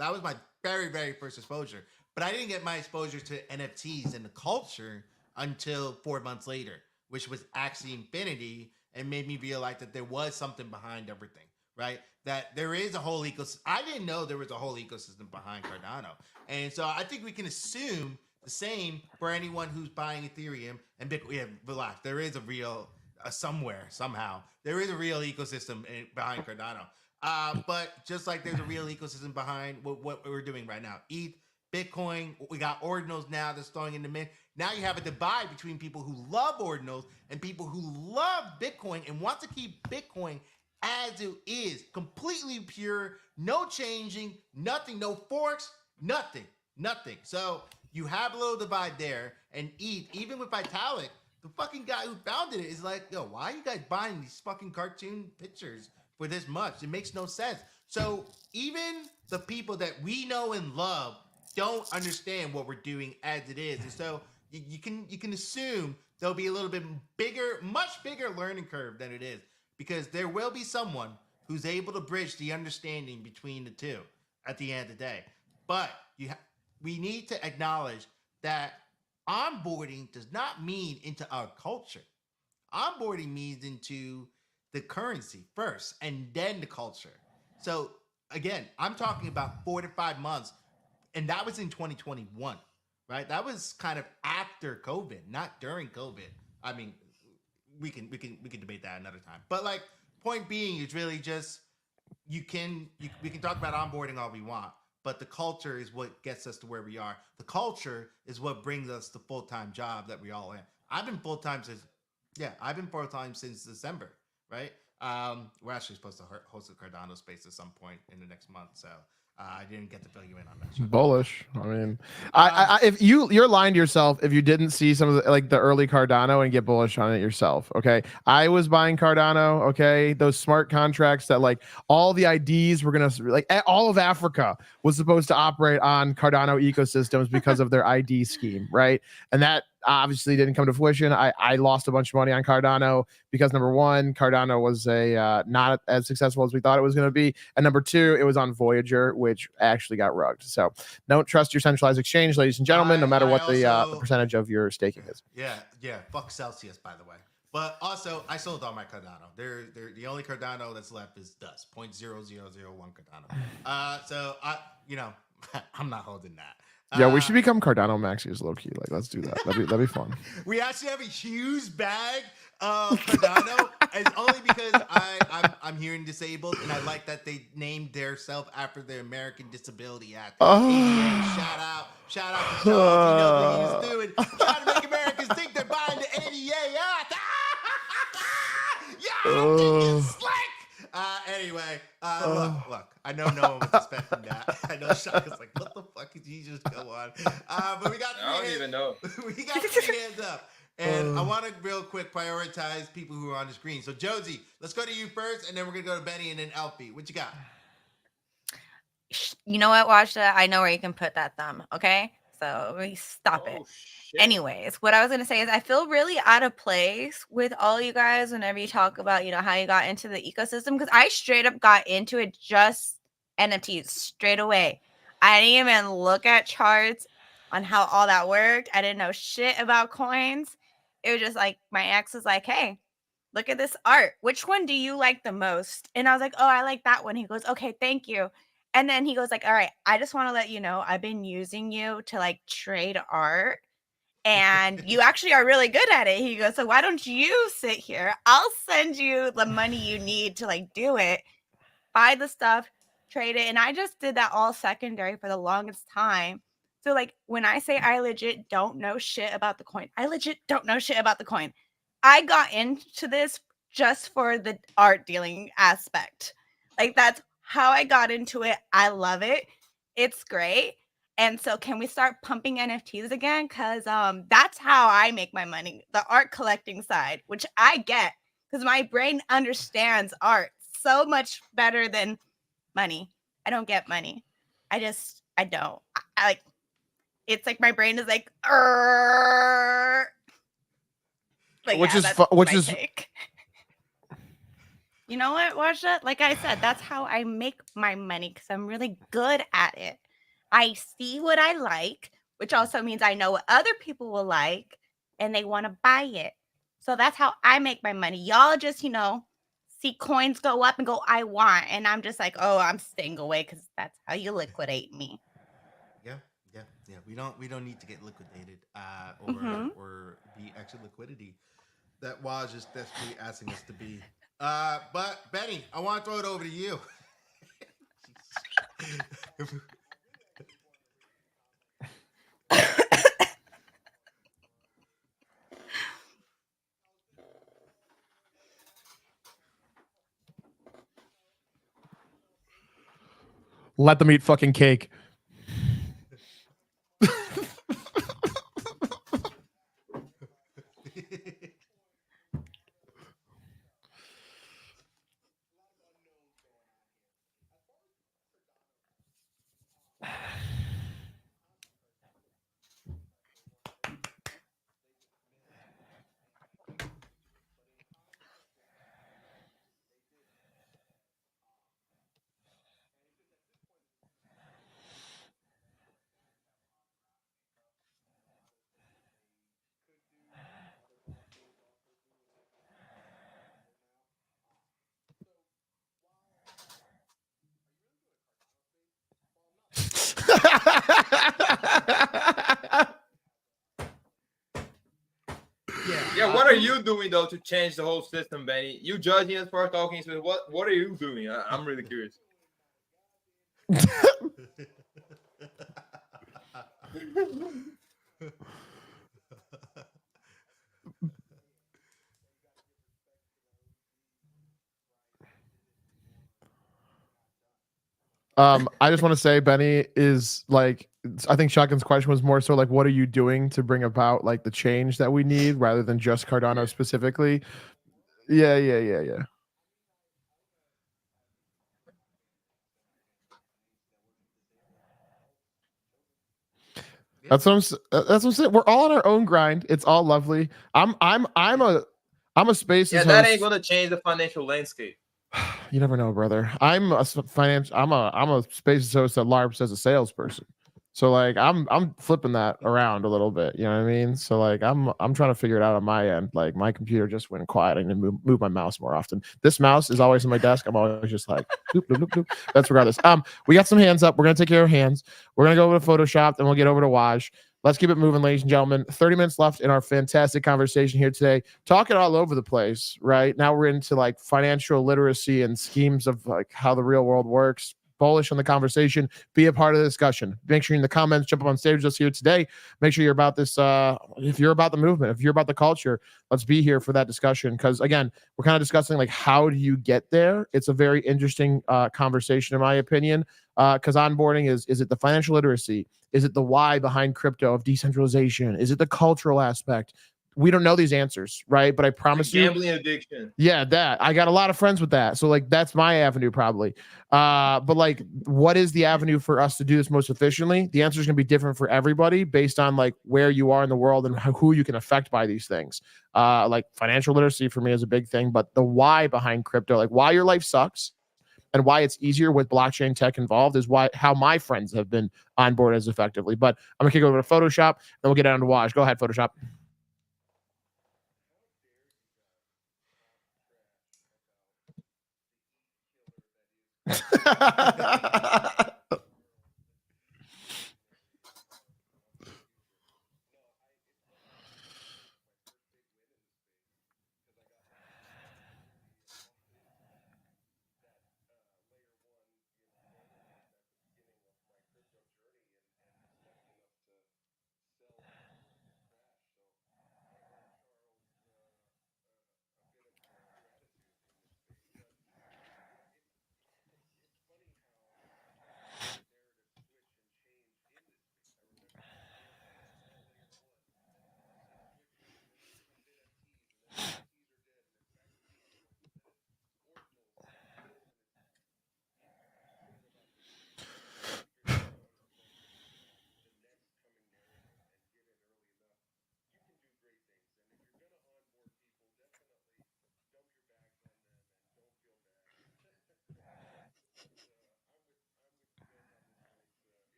was my very, very first exposure. But I didn't get my exposure to NFTs and the culture until 4 months later, which was Axie Infinity, and made me realize that there was something behind everything, right? That there is a whole ecosystem. I didn't know there was a whole ecosystem behind Cardano. And so I think we can assume the same for anyone who's buying Ethereum and Bitcoin. Yeah, relax. There is a real, somewhere, somehow, there is a real ecosystem behind Cardano. But just like there's a real ecosystem behind what we're doing right now, ETH, Bitcoin, we got ordinals now that's throwing in the mix. Now you have a divide between people who love ordinals and people who love Bitcoin and want to keep Bitcoin as it is, completely pure, no changing, nothing, no forks, nothing. So you have a little divide there, and ETH, even with Vitalik, the fucking guy who founded it is like, yo, why are you guys buying these fucking cartoon pictures for this much? It makes no sense. So even the people that we know and love don't understand what we're doing as it is, and so you can assume there'll be a little bit bigger, much bigger learning curve than it is, because there will be someone who's able to bridge the understanding between the two at the end of the day. But we need to acknowledge that onboarding does not mean into our culture. Onboarding means into the currency first and then the culture. So again, I'm talking about 4 to 5 months, and that was in 2021, right? That was kind of after COVID, not during COVID. I mean, we can debate that another time. But like, point being is really just we can talk about onboarding all we want, but the culture is what gets us to where we are. The culture is what brings us the full-time job that we all in. I've been full-time since December, right? We're actually supposed to host a Cardano space at some point in the next month, so I didn't get to fill you in on that shit. Bullish. I mean, I if you're lying to yourself if you didn't see some of the, like the early Cardano and get bullish on it yourself. Okay, I was buying Cardano. Okay, those smart contracts that like all the IDs were gonna like all of Africa was supposed to operate on Cardano ecosystems because of their ID scheme, right? And that obviously didn't come to fruition. I lost a bunch of money on Cardano because number one, Cardano was not as successful as we thought it was going to be, and number two, it was on Voyager, which actually got rugged. So don't trust your centralized exchange, ladies and gentlemen, no matter what the percentage of your staking is. Yeah. Fuck Celsius, by the way. But also, I sold all my Cardano. They're the only Cardano that's left is dust, 0.0001 Cardano. So I'm not holding that. Yeah, we should become Cardano Maxis low key. Like, let's do that. That'd be fun. We actually have a huge bag of Cardano, and only because I'm hearing disabled, and I like that they named their self after the American Disability Act. ADA, shout out to Charles. You know what he's doing. Trying to make Americans think they're buying the ADA Act. Yeah, I'm thinking slick. Anyway, look, I know no one was expecting that. I know Shaka was like, "What the fuck did he just go on?" But we got I don't even know. we got 3 hands up, and I want to real quick prioritize people who are on the screen. So Josie, let's go to you first, and then we're gonna go to Benny and then Alfie. What you got? You know what? Watch that. I know where you can put that thumb. Okay, so let me stop it. Shit. Anyways, what I was gonna say is I feel really out of place with all you guys whenever you talk about, you know, how you got into the ecosystem, because I straight up got into it just NFTs straight away. I didn't even look at charts on how all that worked. I didn't know shit about coins. It was just like my ex was like, "Hey, look at this art. Which one do you like the most?" And I was like, "Oh, I like that one." He goes, "Okay, thank you." And then he goes like, "All right, I just want to let you know I've been using you to like trade art, and you actually are really good at it." He goes, "So why don't you sit here? I'll send you the money you need to like do it, buy the stuff, trade it." And I just did that all secondary for the longest time. So like when I say I legit don't know shit about the coin, I legit don't know shit about the coin. I got into this just for the art dealing aspect. Like that's how I got into it. I love it. It's great. And so can we start pumping NFTs again? Because that's how I make my money, the art collecting side, which I get because my brain understands art so much better than money. I don't get money. I don't. I like, it's like my brain is like, but Which yeah, is that's which my is take. You know what, Washa? Like I said, that's how I make my money because I'm really good at it. I see what I like, which also means I know what other people will like and they want to buy it. So that's how I make my money. Y'all just, you know, see coins go up and go, I want. And I'm just like, oh, I'm staying away because that's how you liquidate me. Yeah. We don't need to get liquidated Mhm. or be extra liquidity that Waj is desperately asking us to be. But Benny, I want to throw it over to you. let them eat fucking cake. Yeah, what are you doing though to change the whole system, Benny? You judging us for talking, so what are you doing? I'm really curious. I just want to say Benny is like, I think Shotgun's question was more so like, what are you doing to bring about like the change that we need rather than just Cardano specifically? Yeah. That's what I'm saying. We're all on our own grind. It's all lovely. I'm a spaces Yeah, that host. ain't gonna change the financial landscape. You never know, brother. I'm a spaces host that LARPs as a salesperson. So like I'm flipping that around a little bit. You know what I mean? So like I'm trying to figure it out on my end. Like my computer just went quiet. I need to move my mouse more often. This mouse is always on my desk. I'm always just like bloop, bloop, bloop, bloop. That's regardless. We got some hands up. We're gonna take care of hands. We're gonna go over to Photoshop, then we'll get over to Waj. Let's keep it moving, ladies and gentlemen. 30 minutes left in our fantastic conversation here today. Talking all over the place, right? Now we're into like financial literacy and schemes of like how the real world works. bullish on the conversation, be a part of the discussion. Make sure you're in the comments, jump up on stage with us here today. Make sure you're about this. If you're about the movement, if you're about the culture, let's be here for that discussion. Because again, we're kind of discussing like, how do you get there? It's a very interesting conversation, in my opinion. Because onboarding is it the financial literacy? Is it the why behind crypto of decentralization? Is it the cultural aspect? We don't know these answers, right? But I promise you, gambling addiction. yeah, that I got a lot of friends with that. So like, that's my avenue probably. But like, what is the avenue for us to do this most efficiently? The answer is going to be different for everybody based on like where you are in the world and who you can affect by these things. Like financial literacy for me is a big thing, but the why behind crypto, like why your life sucks and why it's easier with blockchain tech involved, is how my friends have been on board as effectively. But I'm gonna kick it over to Photoshop, and we'll get down to Waj. Go ahead, Photoshop.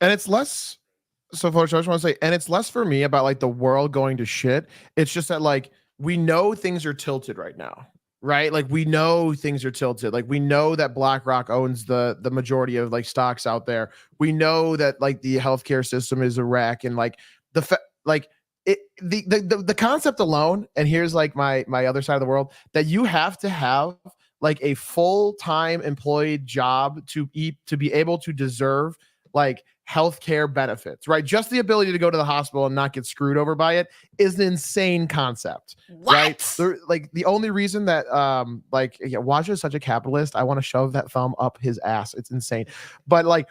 And it's less. So, folks, I just want to say, and it's less for me about like the world going to shit. It's just that like we know things are tilted right now, right? Like we know things are tilted. Like we know that BlackRock owns the majority of like stocks out there. We know that like the healthcare system is a wreck, and like like it the concept alone. And here's like my other side of the world, that you have to have like a full-time employed job to be able to deserve like healthcare benefits, right? Just the ability to go to the hospital and not get screwed over by it is an insane concept, right? Like the only reason that like Waj is such a capitalist, I want to shove that thumb up his ass. It's insane. But like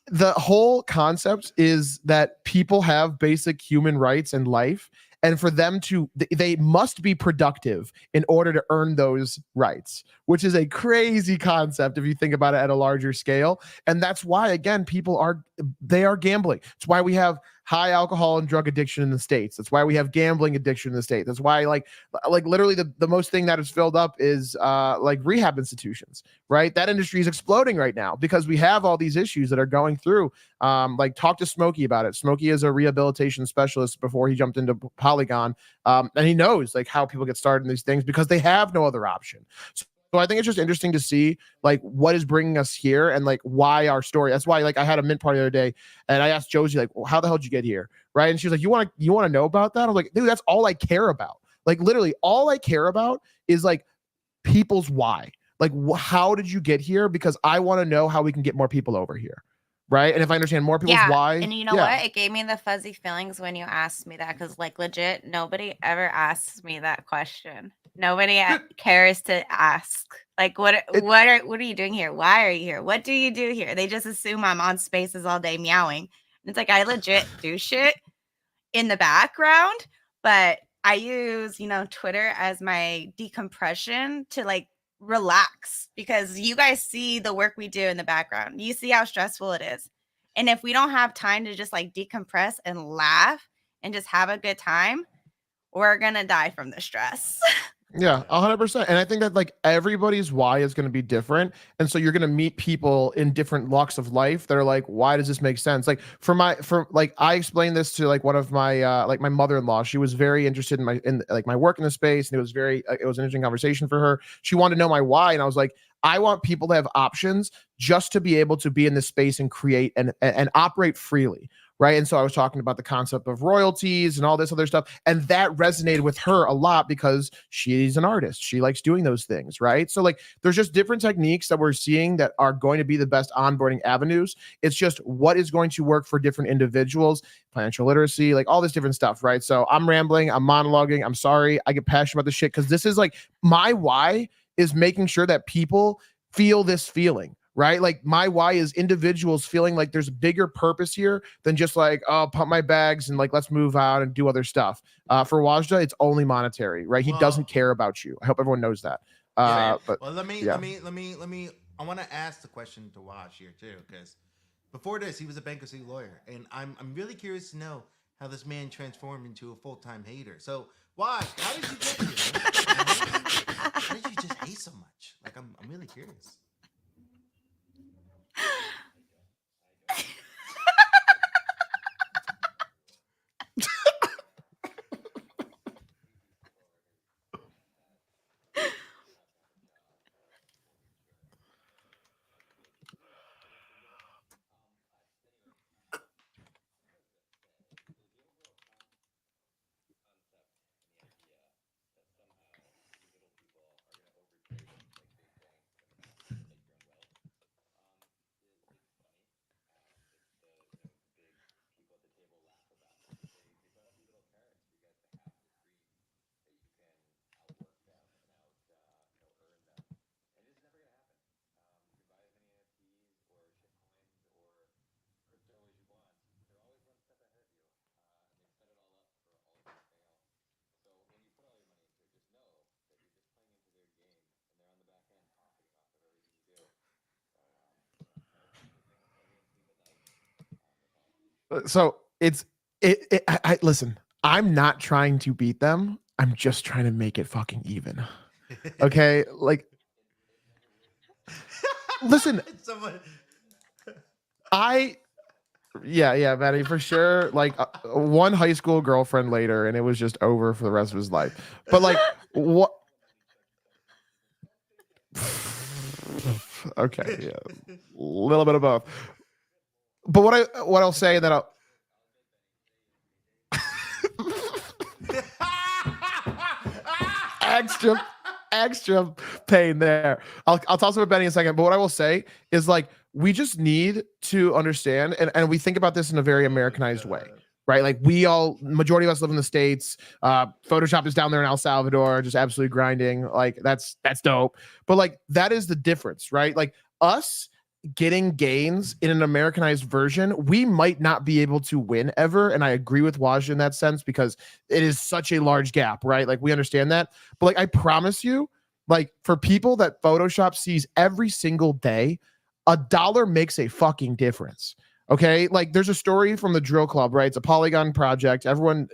the whole concept is that people have basic human rights in life, and for them to they must be productive in order to earn those rights, which is a crazy concept if you think about it at a larger scale. And that's why, again, people are gambling. It's why we have high alcohol and drug addiction in the States. That's why we have gambling addiction in the States. That's why like literally the most thing that is filled up is like rehab institutions, right? That industry is exploding right now because we have all these issues that are going through. Like talk to Smokey about it. Smokey is a rehabilitation specialist before he jumped into Polygon. And he knows like how people get started in these things because they have no other option. So I think it's just interesting to see like what is bringing us here and like why our story. That's why like I had a mint party the other day and I asked Josie like, well, how the hell did you get here? Right. And she was like, you want to know about that? I was like, dude, that's all I care about. Like literally all I care about is like people's why. Like how did you get here? Because I want to know how we can get more people over here. Right. And if I understand more people's why. And you know what? It gave me the fuzzy feelings when you asked me that, because like legit, nobody ever asks me that question. Nobody cares to ask. Like, what are you doing here? Why are you here? What do you do here? They just assume I'm on Spaces all day meowing. And it's like I legit do shit in the background, but I use, Twitter as my decompression to like relax, because you guys see the work we do in the background. You see how stressful it is. And if we don't have time to just like decompress and laugh and just have a good time, we're going to die from the stress. Yeah, 100%. And I think that like everybody's why is going to be different. And so you're going to meet people in different walks of life that are like, why does this make sense? Like I explained this to like one of my like my mother-in-law. She was very interested in my work in the space, and it was an interesting conversation for her. She wanted to know my why, and I was like, I want people to have options just to be able to be in this space and create and operate freely. Right. And so I was talking about the concept of royalties and all this other stuff. And that resonated with her a lot because she's an artist. She likes doing those things. Right. So, like, there's just different techniques that we're seeing that are going to be the best onboarding avenues. It's just what is going to work for different individuals, financial literacy, like all this different stuff. Right. So I'm rambling. I'm monologuing. I'm sorry. I get passionate about this shit because this is like my why is making sure that people feel this feeling. Right. Like my why is individuals feeling like there's a bigger purpose here than just like, oh, pump my bags and like, let's move out and do other stuff. For Wajda, it's only monetary, right? He doesn't care about you. I hope everyone knows that. But well, let me. I want to ask the question to Waj here too, because before this, he was a bankruptcy lawyer, and I'm really curious to know how this man transformed into a full-time hater. So, Waj, how did you get here? How did you just hate so much? Like, I'm really curious. so I listen, I'm not trying to beat them. I'm just trying to make it fucking even. Okay. Like, listen, Someone... yeah, Maddie, for sure. Like one high school girlfriend later, and it was just over for the rest of his life. But like, what? Okay, yeah, a little bit of both. But what I'll say that extra pain there. I'll toss about Benny in a second. But what I will say is like we just need to understand, and we think about this in a very Americanized way. Right, like majority of us live in the States. Photoshop is down there in El Salvador, just absolutely grinding. Like that's dope. But like that is the difference, right? Like us getting gains in an Americanized version, we might not be able to win ever. And I agree with Waj in that sense because it is such a large gap, right? Like we understand that. But like I promise you, like for people that Photoshop sees every single day, $1 makes a fucking difference. Okay, like there's a story from the Drill Club, right? It's a Polygon project. Everyone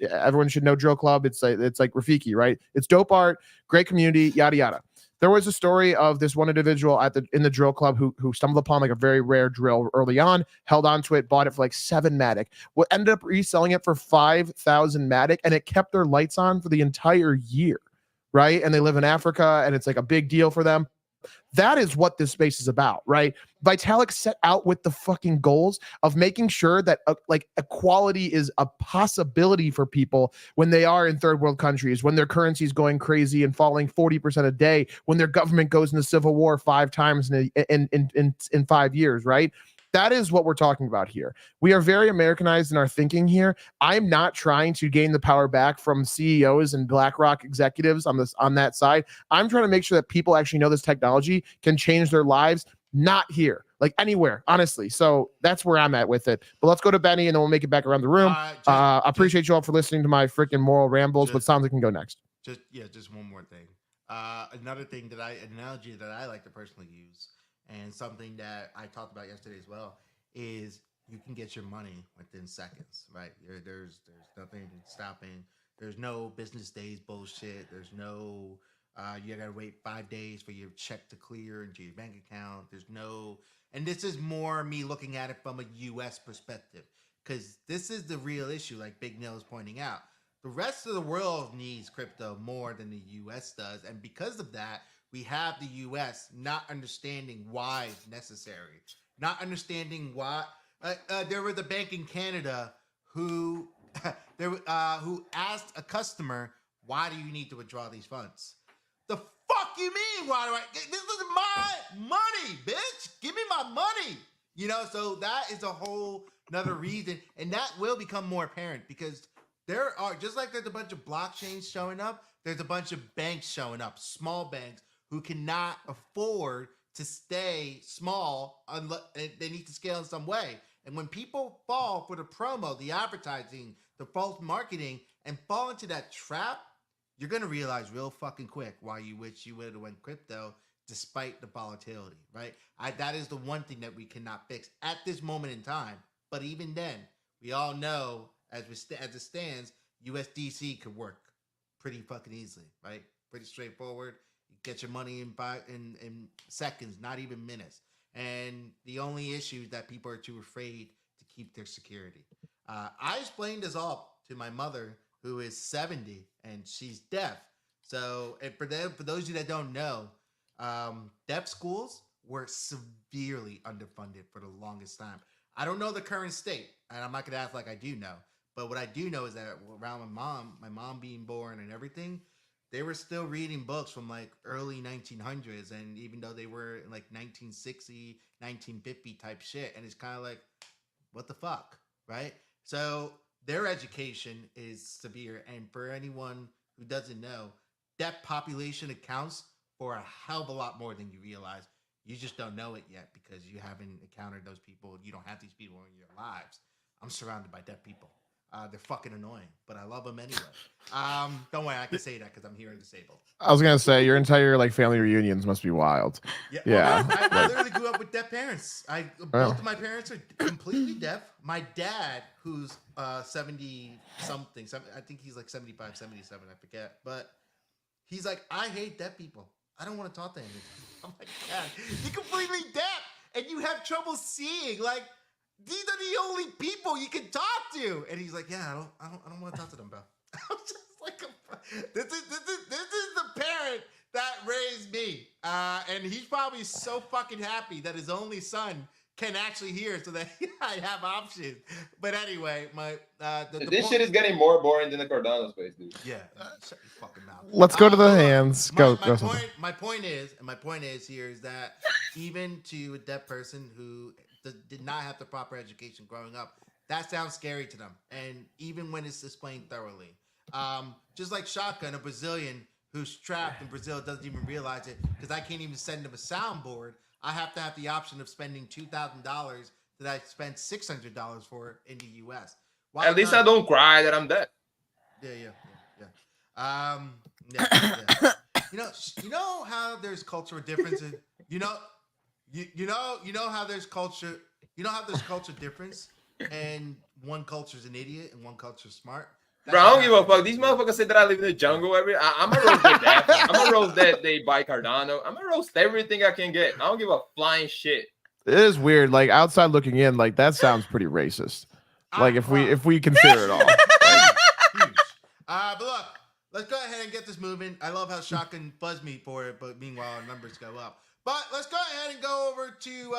should know Drill Club. It's like Rafiki, right? It's dope art, great community, yada yada. There was a story of this one individual in the Drill Club who stumbled upon like a very rare drill early on, held onto it, bought it for like 7 Matic. What ended up reselling it for 5,000 Matic, and it kept their lights on for the entire year, right? And they live in Africa, and it's like a big deal for them. That is what this space is about, right? Vitalik set out with the fucking goals of making sure that like equality is a possibility for people when they are in third world countries, when their currency is going crazy and falling 40% a day, when their government goes into civil war 5 times in 5 years, right? That is what we're talking about here. We are very Americanized in our thinking here. I'm not trying to gain the power back from CEOs and BlackRock executives on that side. I'm trying to make sure that people actually know this technology can change their lives, not here, like anywhere, honestly. So that's where I'm at with it. But let's go to Benny and then we'll make it back around the room. I appreciate you all for listening to my freaking moral rambles, but sounds like can go next. Just one more thing. Another thing analogy that I like to personally use, and something that I talked about yesterday as well, is you can get your money within seconds, right? There's nothing stopping. There's no business days bullshit. There's no you gotta wait 5 days for your check to clear into your bank account. There's no, and this is more me looking at it from a U.S. perspective, because this is the real issue, like Big Nail is pointing out. The rest of the world needs crypto more than the U.S. does, and because of that, we have the U.S. not understanding why it's necessary, not understanding why. There was a bank in Canada who who asked a customer, "Why do you need to withdraw these funds?" The fuck you mean? Why do I? This is my money, bitch. Give me my money. So that is a whole another reason, and that will become more apparent because there are, just like there's a bunch of blockchains showing up, there's a bunch of banks showing up, small banks who cannot afford to stay small unless they need to scale in some way. And when people fall for the promo, the advertising, the false marketing, and fall into that trap, you're gonna realize real fucking quick why you wish you would have went crypto despite the volatility, right? That is the one thing that we cannot fix at this moment in time. But even then, we all know as it stands, USDC could work pretty fucking easily, right? Pretty straightforward. You get your money in seconds, not even minutes. And the only issue is that people are too afraid to keep their security. I explained this all to my mother, who is 70 and she's deaf. So, and for those of you that don't know, deaf schools were severely underfunded for the longest time. I don't know the current state, and I'm not gonna act like I do know. But what I do know is that around my mom being born and everything, they were still reading books from like early 1900s, and even though they were in like 1960, 1950 type shit, and it's kind of like, what the fuck, right? So their education is severe, and for anyone who doesn't know, deaf population accounts for a hell of a lot more than you realize. You just don't know it yet because you haven't encountered those people. You don't have these people in your lives. I'm surrounded by deaf people. They're fucking annoying, but I love them anyway. Don't worry, I can say that because I'm here and disabled. I was gonna say your entire like family reunions must be wild. Yeah. Well, I literally grew up with deaf parents. Both of my parents are completely deaf. My dad, who's 70 something, I think he's like 75, 77, I forget, but he's like, I hate deaf people. I don't want to talk to him. I'm like, God, you're completely deaf and you have trouble seeing. Like, these are the only people you can talk to. And he's like, yeah, I don't want to talk to them, bro. I'm just like, this is the parent that raised me. And he's probably so fucking happy that his only son can actually hear, so that I have options. But anyway, this shit is getting more boring than the Cardano space, dude. Yeah, shut your fucking mouth. Let's go to the hands. My point is here is that even to a deaf person who did not have the proper education growing up, that sounds scary to them. And even when it's explained thoroughly, just like Shotgun, a Brazilian who's trapped in Brazil doesn't even realize it because I can't even send him a soundboard. I have to have the option of spending $2,000 that I spent $600 for in the U.S. At least I don't cry that I'm dead. Yeah. You know how there's cultural differences. You know how there's culture. You know how there's culture difference, and one culture's an idiot and one culture's smart. Bro, I don't give a fuck. These motherfuckers say that I live in the jungle. I'm a roast that. I'm a roast that they buy Cardano. I'm a roast everything I can get. I don't give a flying shit. It is weird. Like outside looking in, like that sounds pretty racist. Like if we consider it all. Huge. But look, let's go ahead and get this moving. I love how Shotgun buzzed me for it, but meanwhile our numbers go up. But let's go ahead and go over to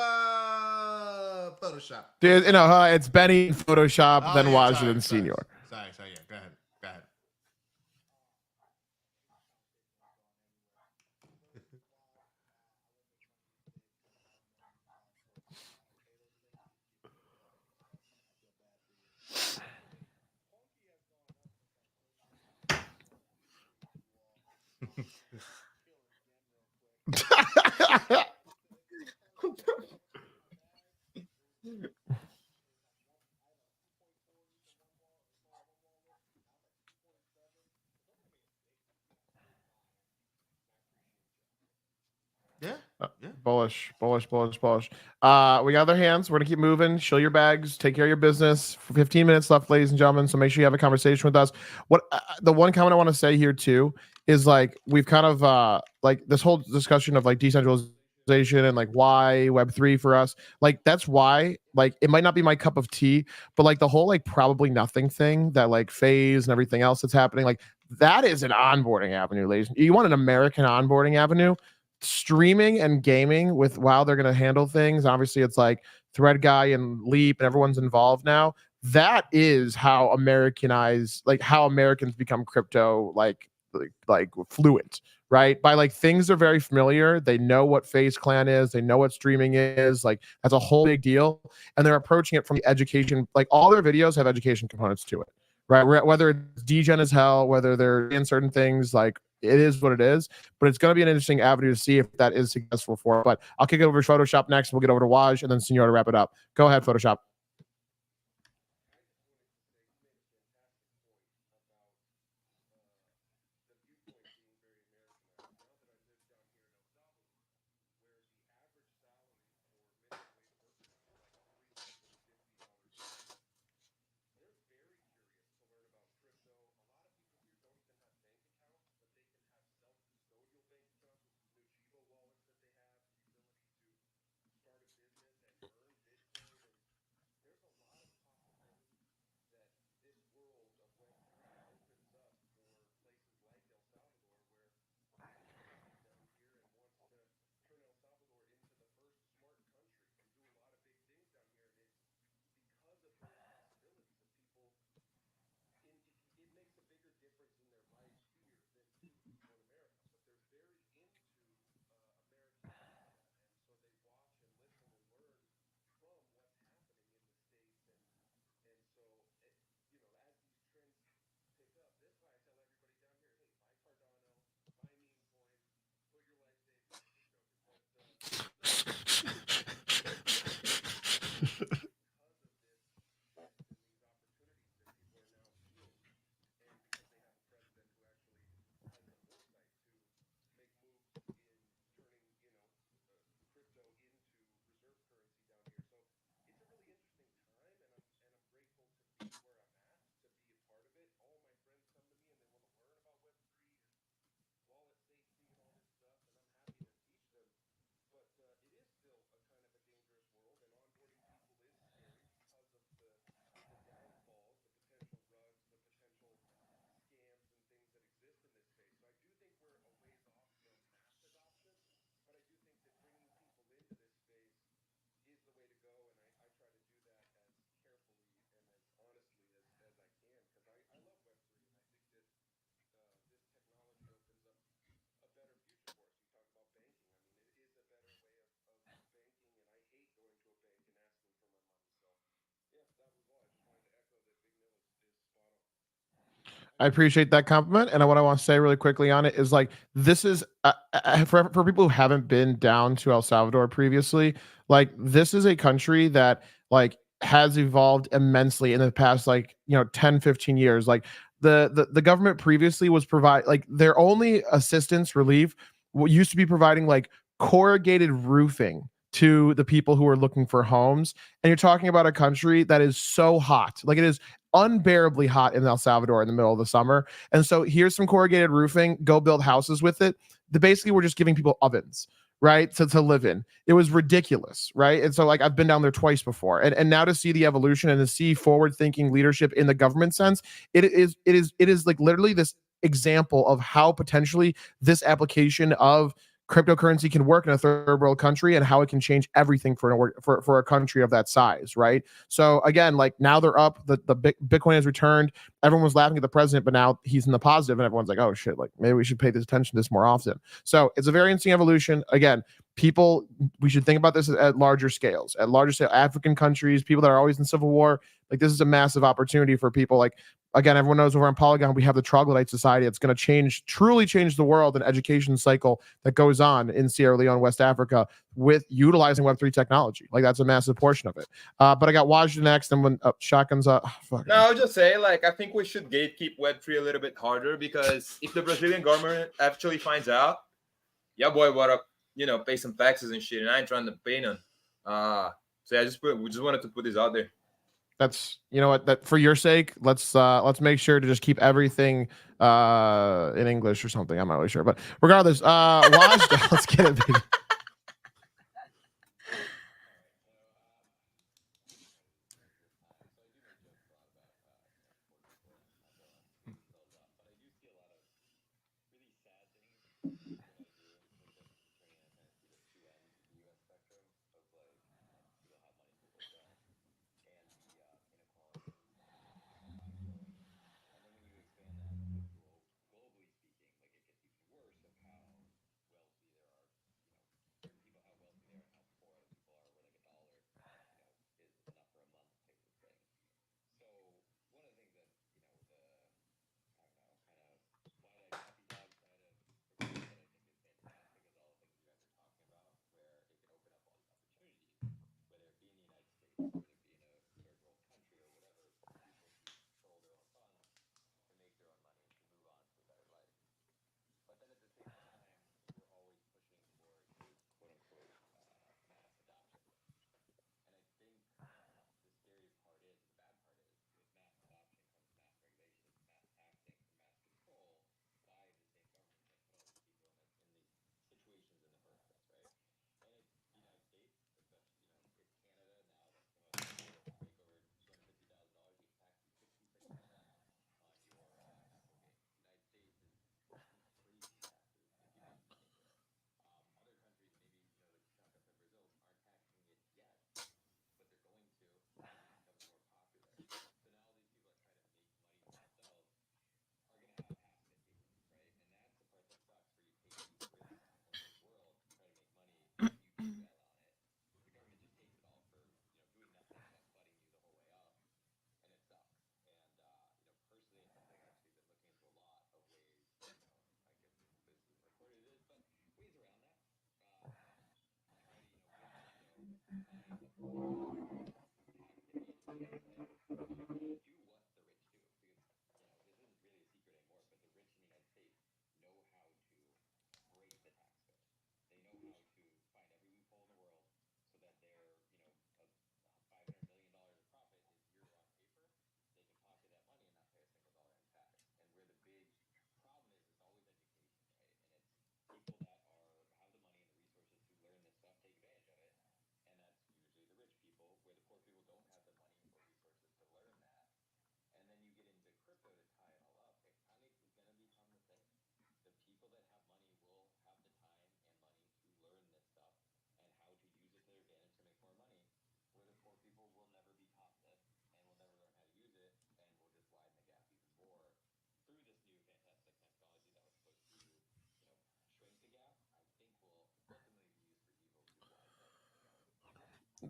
Photoshop. Dude, it's Benny in Photoshop, then Washington Senior. Sorry, yeah, go ahead. Yeah. Bullish. We got other hands. We're gonna keep moving. Show your bags. Take care of your business. 15 minutes left, ladies and gentlemen. So make sure you have a conversation with us. What the one comment I want to say here too is like we've kind of like this whole discussion of like decentralization and like why Web3 for us. Like that's why like it might not be my cup of tea, but like the whole like probably nothing thing that like phase and everything else that's happening, like that is an onboarding avenue, ladies. You want an American onboarding avenue? streaming and gaming with how they're going to handle things. Obviously, it's like Thread Guy and Leap and everyone's involved now. That is how Americanize, like how Americans become crypto like fluent, right? By like things are very familiar. They know what Face Clan is. They know what streaming is. Like that's a whole big deal, and they're approaching it from the education. Like all their videos have education components to it, right? Whether it's degen as hell, whether they're in certain things, like it is what it is. But it's going to be an interesting avenue to see if that is successful for it. But I'll kick it over to Photoshop next. We'll get over to Waj and then Senor to wrap it up. Go ahead, Photoshop. I appreciate that compliment. And what I want to say really quickly on it is like, this is for people who haven't been down to El Salvador previously, like, this is a country that like has evolved immensely in the past, like, 10-15 years. Like the government previously was provide like their only assistance relief used to be providing like corrugated roofing to the people who are looking for homes. And you're talking about a country that is so hot. Like it is unbearably hot in El Salvador in the middle of the summer. And so here's some corrugated roofing, go build houses with it. Basically we're just giving people ovens, right? To live in. It was ridiculous, right? And so like I've been down there twice before. And now to see the evolution and to see forward thinking leadership in the government sense, it is like literally this example of how potentially this application of cryptocurrency can work in a third world country and how it can change everything for a country of that size, right? So again, like now they're up, the Bitcoin has returned. Everyone was laughing at the president, but now he's in the positive, and everyone's like, oh shit, like maybe we should pay this attention to this more often. So it's a very interesting evolution. Again, people, we should think about this at larger scales, African countries, people that are always in civil war. Like this is a massive opportunity for people. Like again, everyone knows over on Polygon we have the Troglodyte Society. It's going to truly change the world and education cycle that goes on in Sierra Leone, West Africa, with utilizing Web3 technology. Like that's a massive portion of it. But I got Waj next, and when shotguns up. No, I'll just say, like, I think we should gatekeep Web3 a little bit harder, because if the Brazilian government actually finds out, yeah, boy, what up? Pay some taxes and shit, and I ain't trying to pay none. So yeah, we just wanted to put this out there. That's that for your sake, let's make sure to just keep everything in English or something. I'm not really sure, but regardless, Waj, let's get it, baby.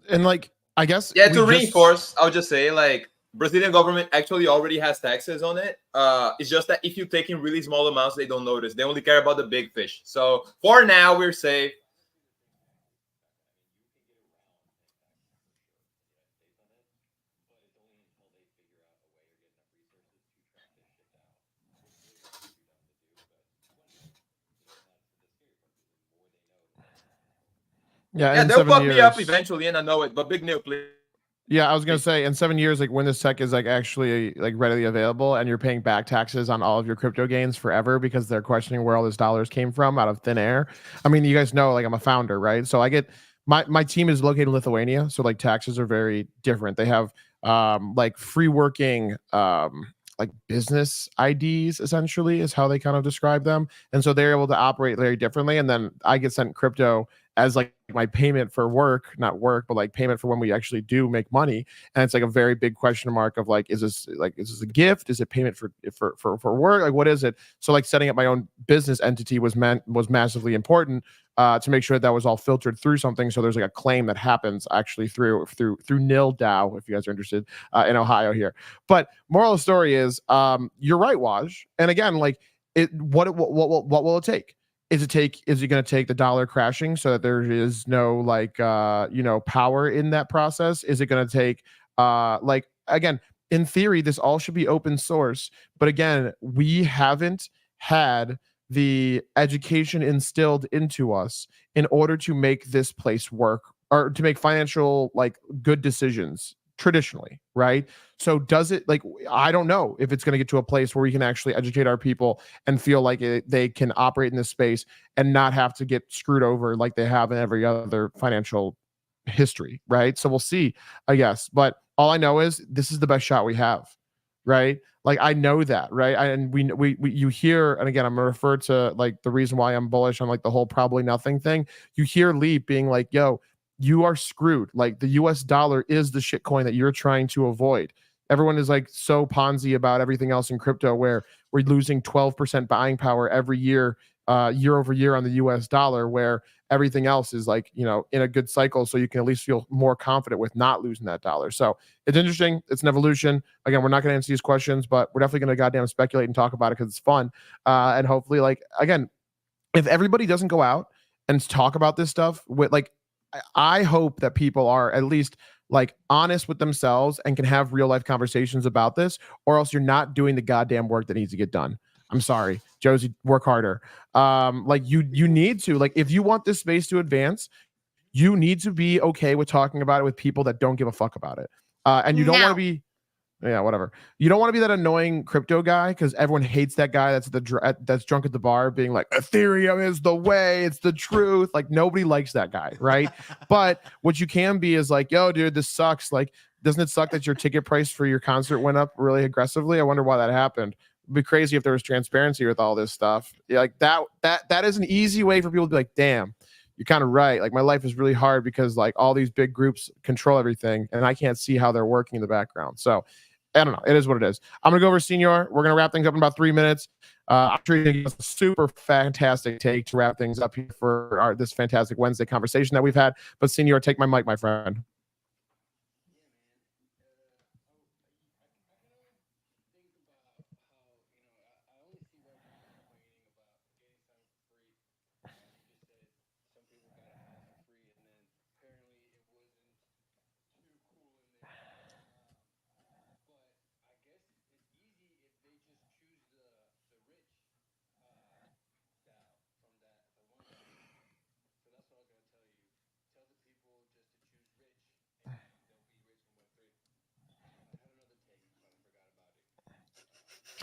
And like, I guess Yeah, we to just reinforce, I'll just say like Brazilian government actually already has taxes on it. It's just that if you take in really small amounts, they don't notice. They only care about the big fish. So for now, we're safe. yeah, Yeah, in they'll 7 fuck me up years. eventually, and I know it. But big news, please. Yeah, I was gonna say in 7 years, like when this tech is like actually like readily available, and you're paying back taxes on all of your crypto gains forever because they're questioning where all those dollars came from out of thin air. I mean, you guys know, like I'm a founder, right? So I get my team is located in Lithuania, so like taxes are very different. They have like free working like business IDs essentially is how they kind of describe them, and so they're able to operate very differently. And then I get sent crypto as like my payment for work, not work, but like payment for when we actually do make money. And it's like a very big question mark of like, is this a gift? Is it payment for work? Like, what is it? So like setting up my own business entity was massively important to make sure that was all filtered through something. So there's like a claim that happens actually through nil DAO, if you guys are interested, in Ohio here. But moral of the story is, you're right, Waj. And again, like what will it take? Is it going to take the dollar crashing so that there is no like power in that process? Is it going to take like, again, in theory this all should be open source, but again, we haven't had the education instilled into us in order to make this place work or to make financial like good decisions traditionally, right? So does it, like, I don't know if it's going to get to a place where we can actually educate our people and feel like they can operate in this space and not have to get screwed over like they have in every other financial history, right? So we'll see, I guess. But all I know is this is the best shot we have, right? Like I know that, right? And we you hear, and again, I'm gonna refer to like the reason why I'm bullish on like the whole probably nothing thing. You hear Lee being like, "Yo, you are screwed. Like the U.S. dollar is the shit coin that you're trying to avoid." Everyone is like so Ponzi about everything else in crypto, where we're losing 12% buying power every year, year over year on the US dollar, where everything else is like, in a good cycle. So you can at least feel more confident with not losing that dollar. So it's interesting. It's an evolution. Again, we're not going to answer these questions, but we're definitely going to goddamn speculate and talk about it because it's fun. And hopefully, like, again, if everybody doesn't go out and talk about this stuff with like, I hope that people are at least like honest with themselves and can have real life conversations about this, or else you're not doing the goddamn work that needs to get done. I'm sorry, Josie, work harder. Like you need to, like, if you want this space to advance, you need to be okay with talking about it with people that don't give a fuck about it. And you don't want to Now, be, yeah, whatever. You don't want to be that annoying crypto guy because everyone hates that guy that's drunk at the bar being like, Ethereum is the way, it's the truth. Like nobody likes that guy, right? But what you can be is like, yo, dude, this sucks. Like, doesn't it suck that your ticket price for your concert went up really aggressively? I wonder why that happened. It'd be crazy if there was transparency with all this stuff. Yeah, like that is an easy way for people to be like, damn, you're kind of right. Like my life is really hard because like all these big groups control everything and I can't see how they're working in the background. So I don't know. It is what it is. I'm gonna go over Senior. We're gonna wrap things up in about 3 minutes. I'm sure you give us a super fantastic take to wrap things up here for this fantastic Wednesday conversation that we've had. But Senior, take my mic, my friend.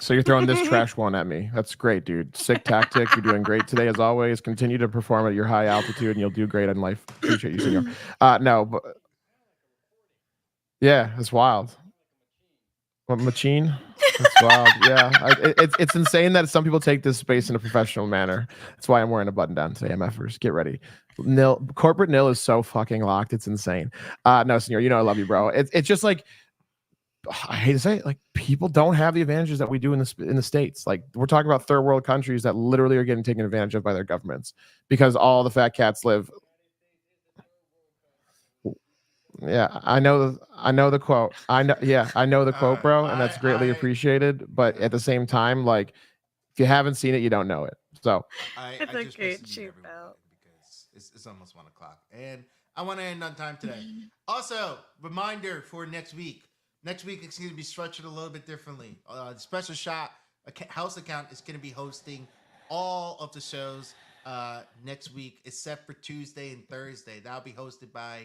So you're throwing this trash one at me. That's great, dude. Sick tactic. You're doing great today, as always. Continue to perform at your high altitude, and you'll do great in life. Appreciate you, senor. No, but yeah, it's wild. What machine? That's wild. Yeah, it's insane that some people take this space in a professional manner. That's why I'm wearing a button down today. MFers, get ready. Corporate nil is so fucking locked. It's insane. No, senor, you know I love you, bro. It's just like, I hate to say it, like people don't have the advantages that we do in the States. Like we're talking about third world countries that literally are getting taken advantage of by their governments because all the fat cats live. Yeah, I know the quote. I know the quote, bro, and that's greatly appreciated. But at the same time, like if you haven't seen it, you don't know it. So It's a great cheap out. because it's almost 1 o'clock, and I want to end on time today. Also, reminder for next week. Next week it's going to be structured a little bit differently. The Special Shot house account is going to be hosting all of the shows next week, except for Tuesday and Thursday. That'll be hosted by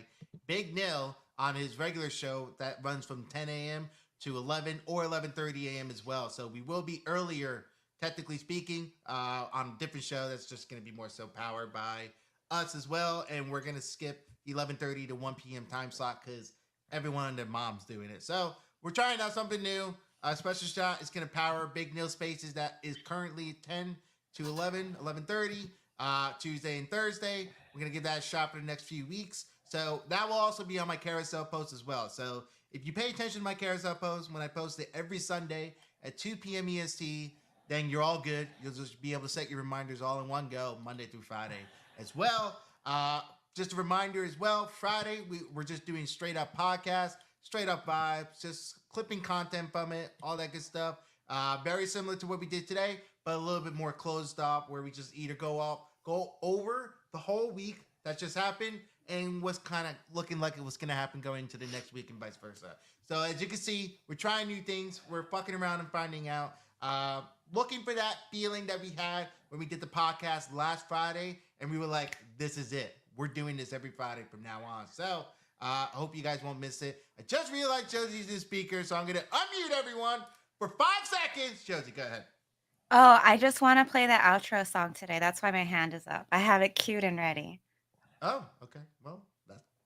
Big Nil on his regular show that runs from 10 a.m. to 11 or 11:30 a.m. as well. So we will be earlier, technically speaking, on a different show that's just going to be more so powered by us as well. And we're going to skip 11:30 to 1 p.m. time slot because everyone and their mom's doing it. So we're trying out something new. Special Shot is going to power Big Nil Spaces that is currently 10 to 11, 11:30, Tuesday and Thursday. We're going to give that a shot for the next few weeks. So that will also be on my carousel post as well. So if you pay attention to my carousel post, when I post it every Sunday at 2 p.m. EST, then you're all good. You'll just be able to set your reminders all in one go, Monday through Friday as well. Just a reminder as well, Friday, we're just doing straight up podcast, straight up vibes, just clipping content from it, all that good stuff. Very similar to what we did today, but a little bit more closed off where we just either go over the whole week that just happened and what's kind of looking like it was going to happen going into the next week and vice versa. So as you can see, we're trying new things. We're fucking around and finding out. Looking for that feeling that we had when we did the podcast last Friday, and we were like, this is it. We're doing this every Friday from now on. So I hope you guys won't miss it. I just realized Josie's the speaker, so I'm going to unmute everyone for 5 seconds. Josie, go ahead. Oh, I just want to play the outro song today. That's why my hand is up. I have it queued and ready. Oh, okay. Well,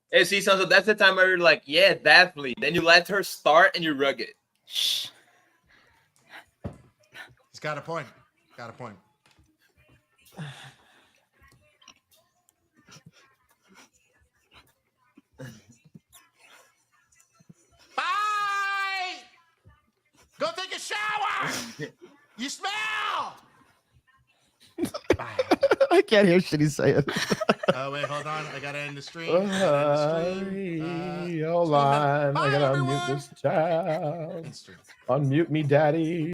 Hey, see, so that's the time where you're like, yeah, definitely. Then you let her start and you rug it. Shh. he's got a point. Got a point. Bye! Go take a shower! You smell! Bye. I can't hear shit he's saying. Oh, wait, hold on. I got to end the stream. Hold on. I gotta unmute this child. Unmute me, daddy.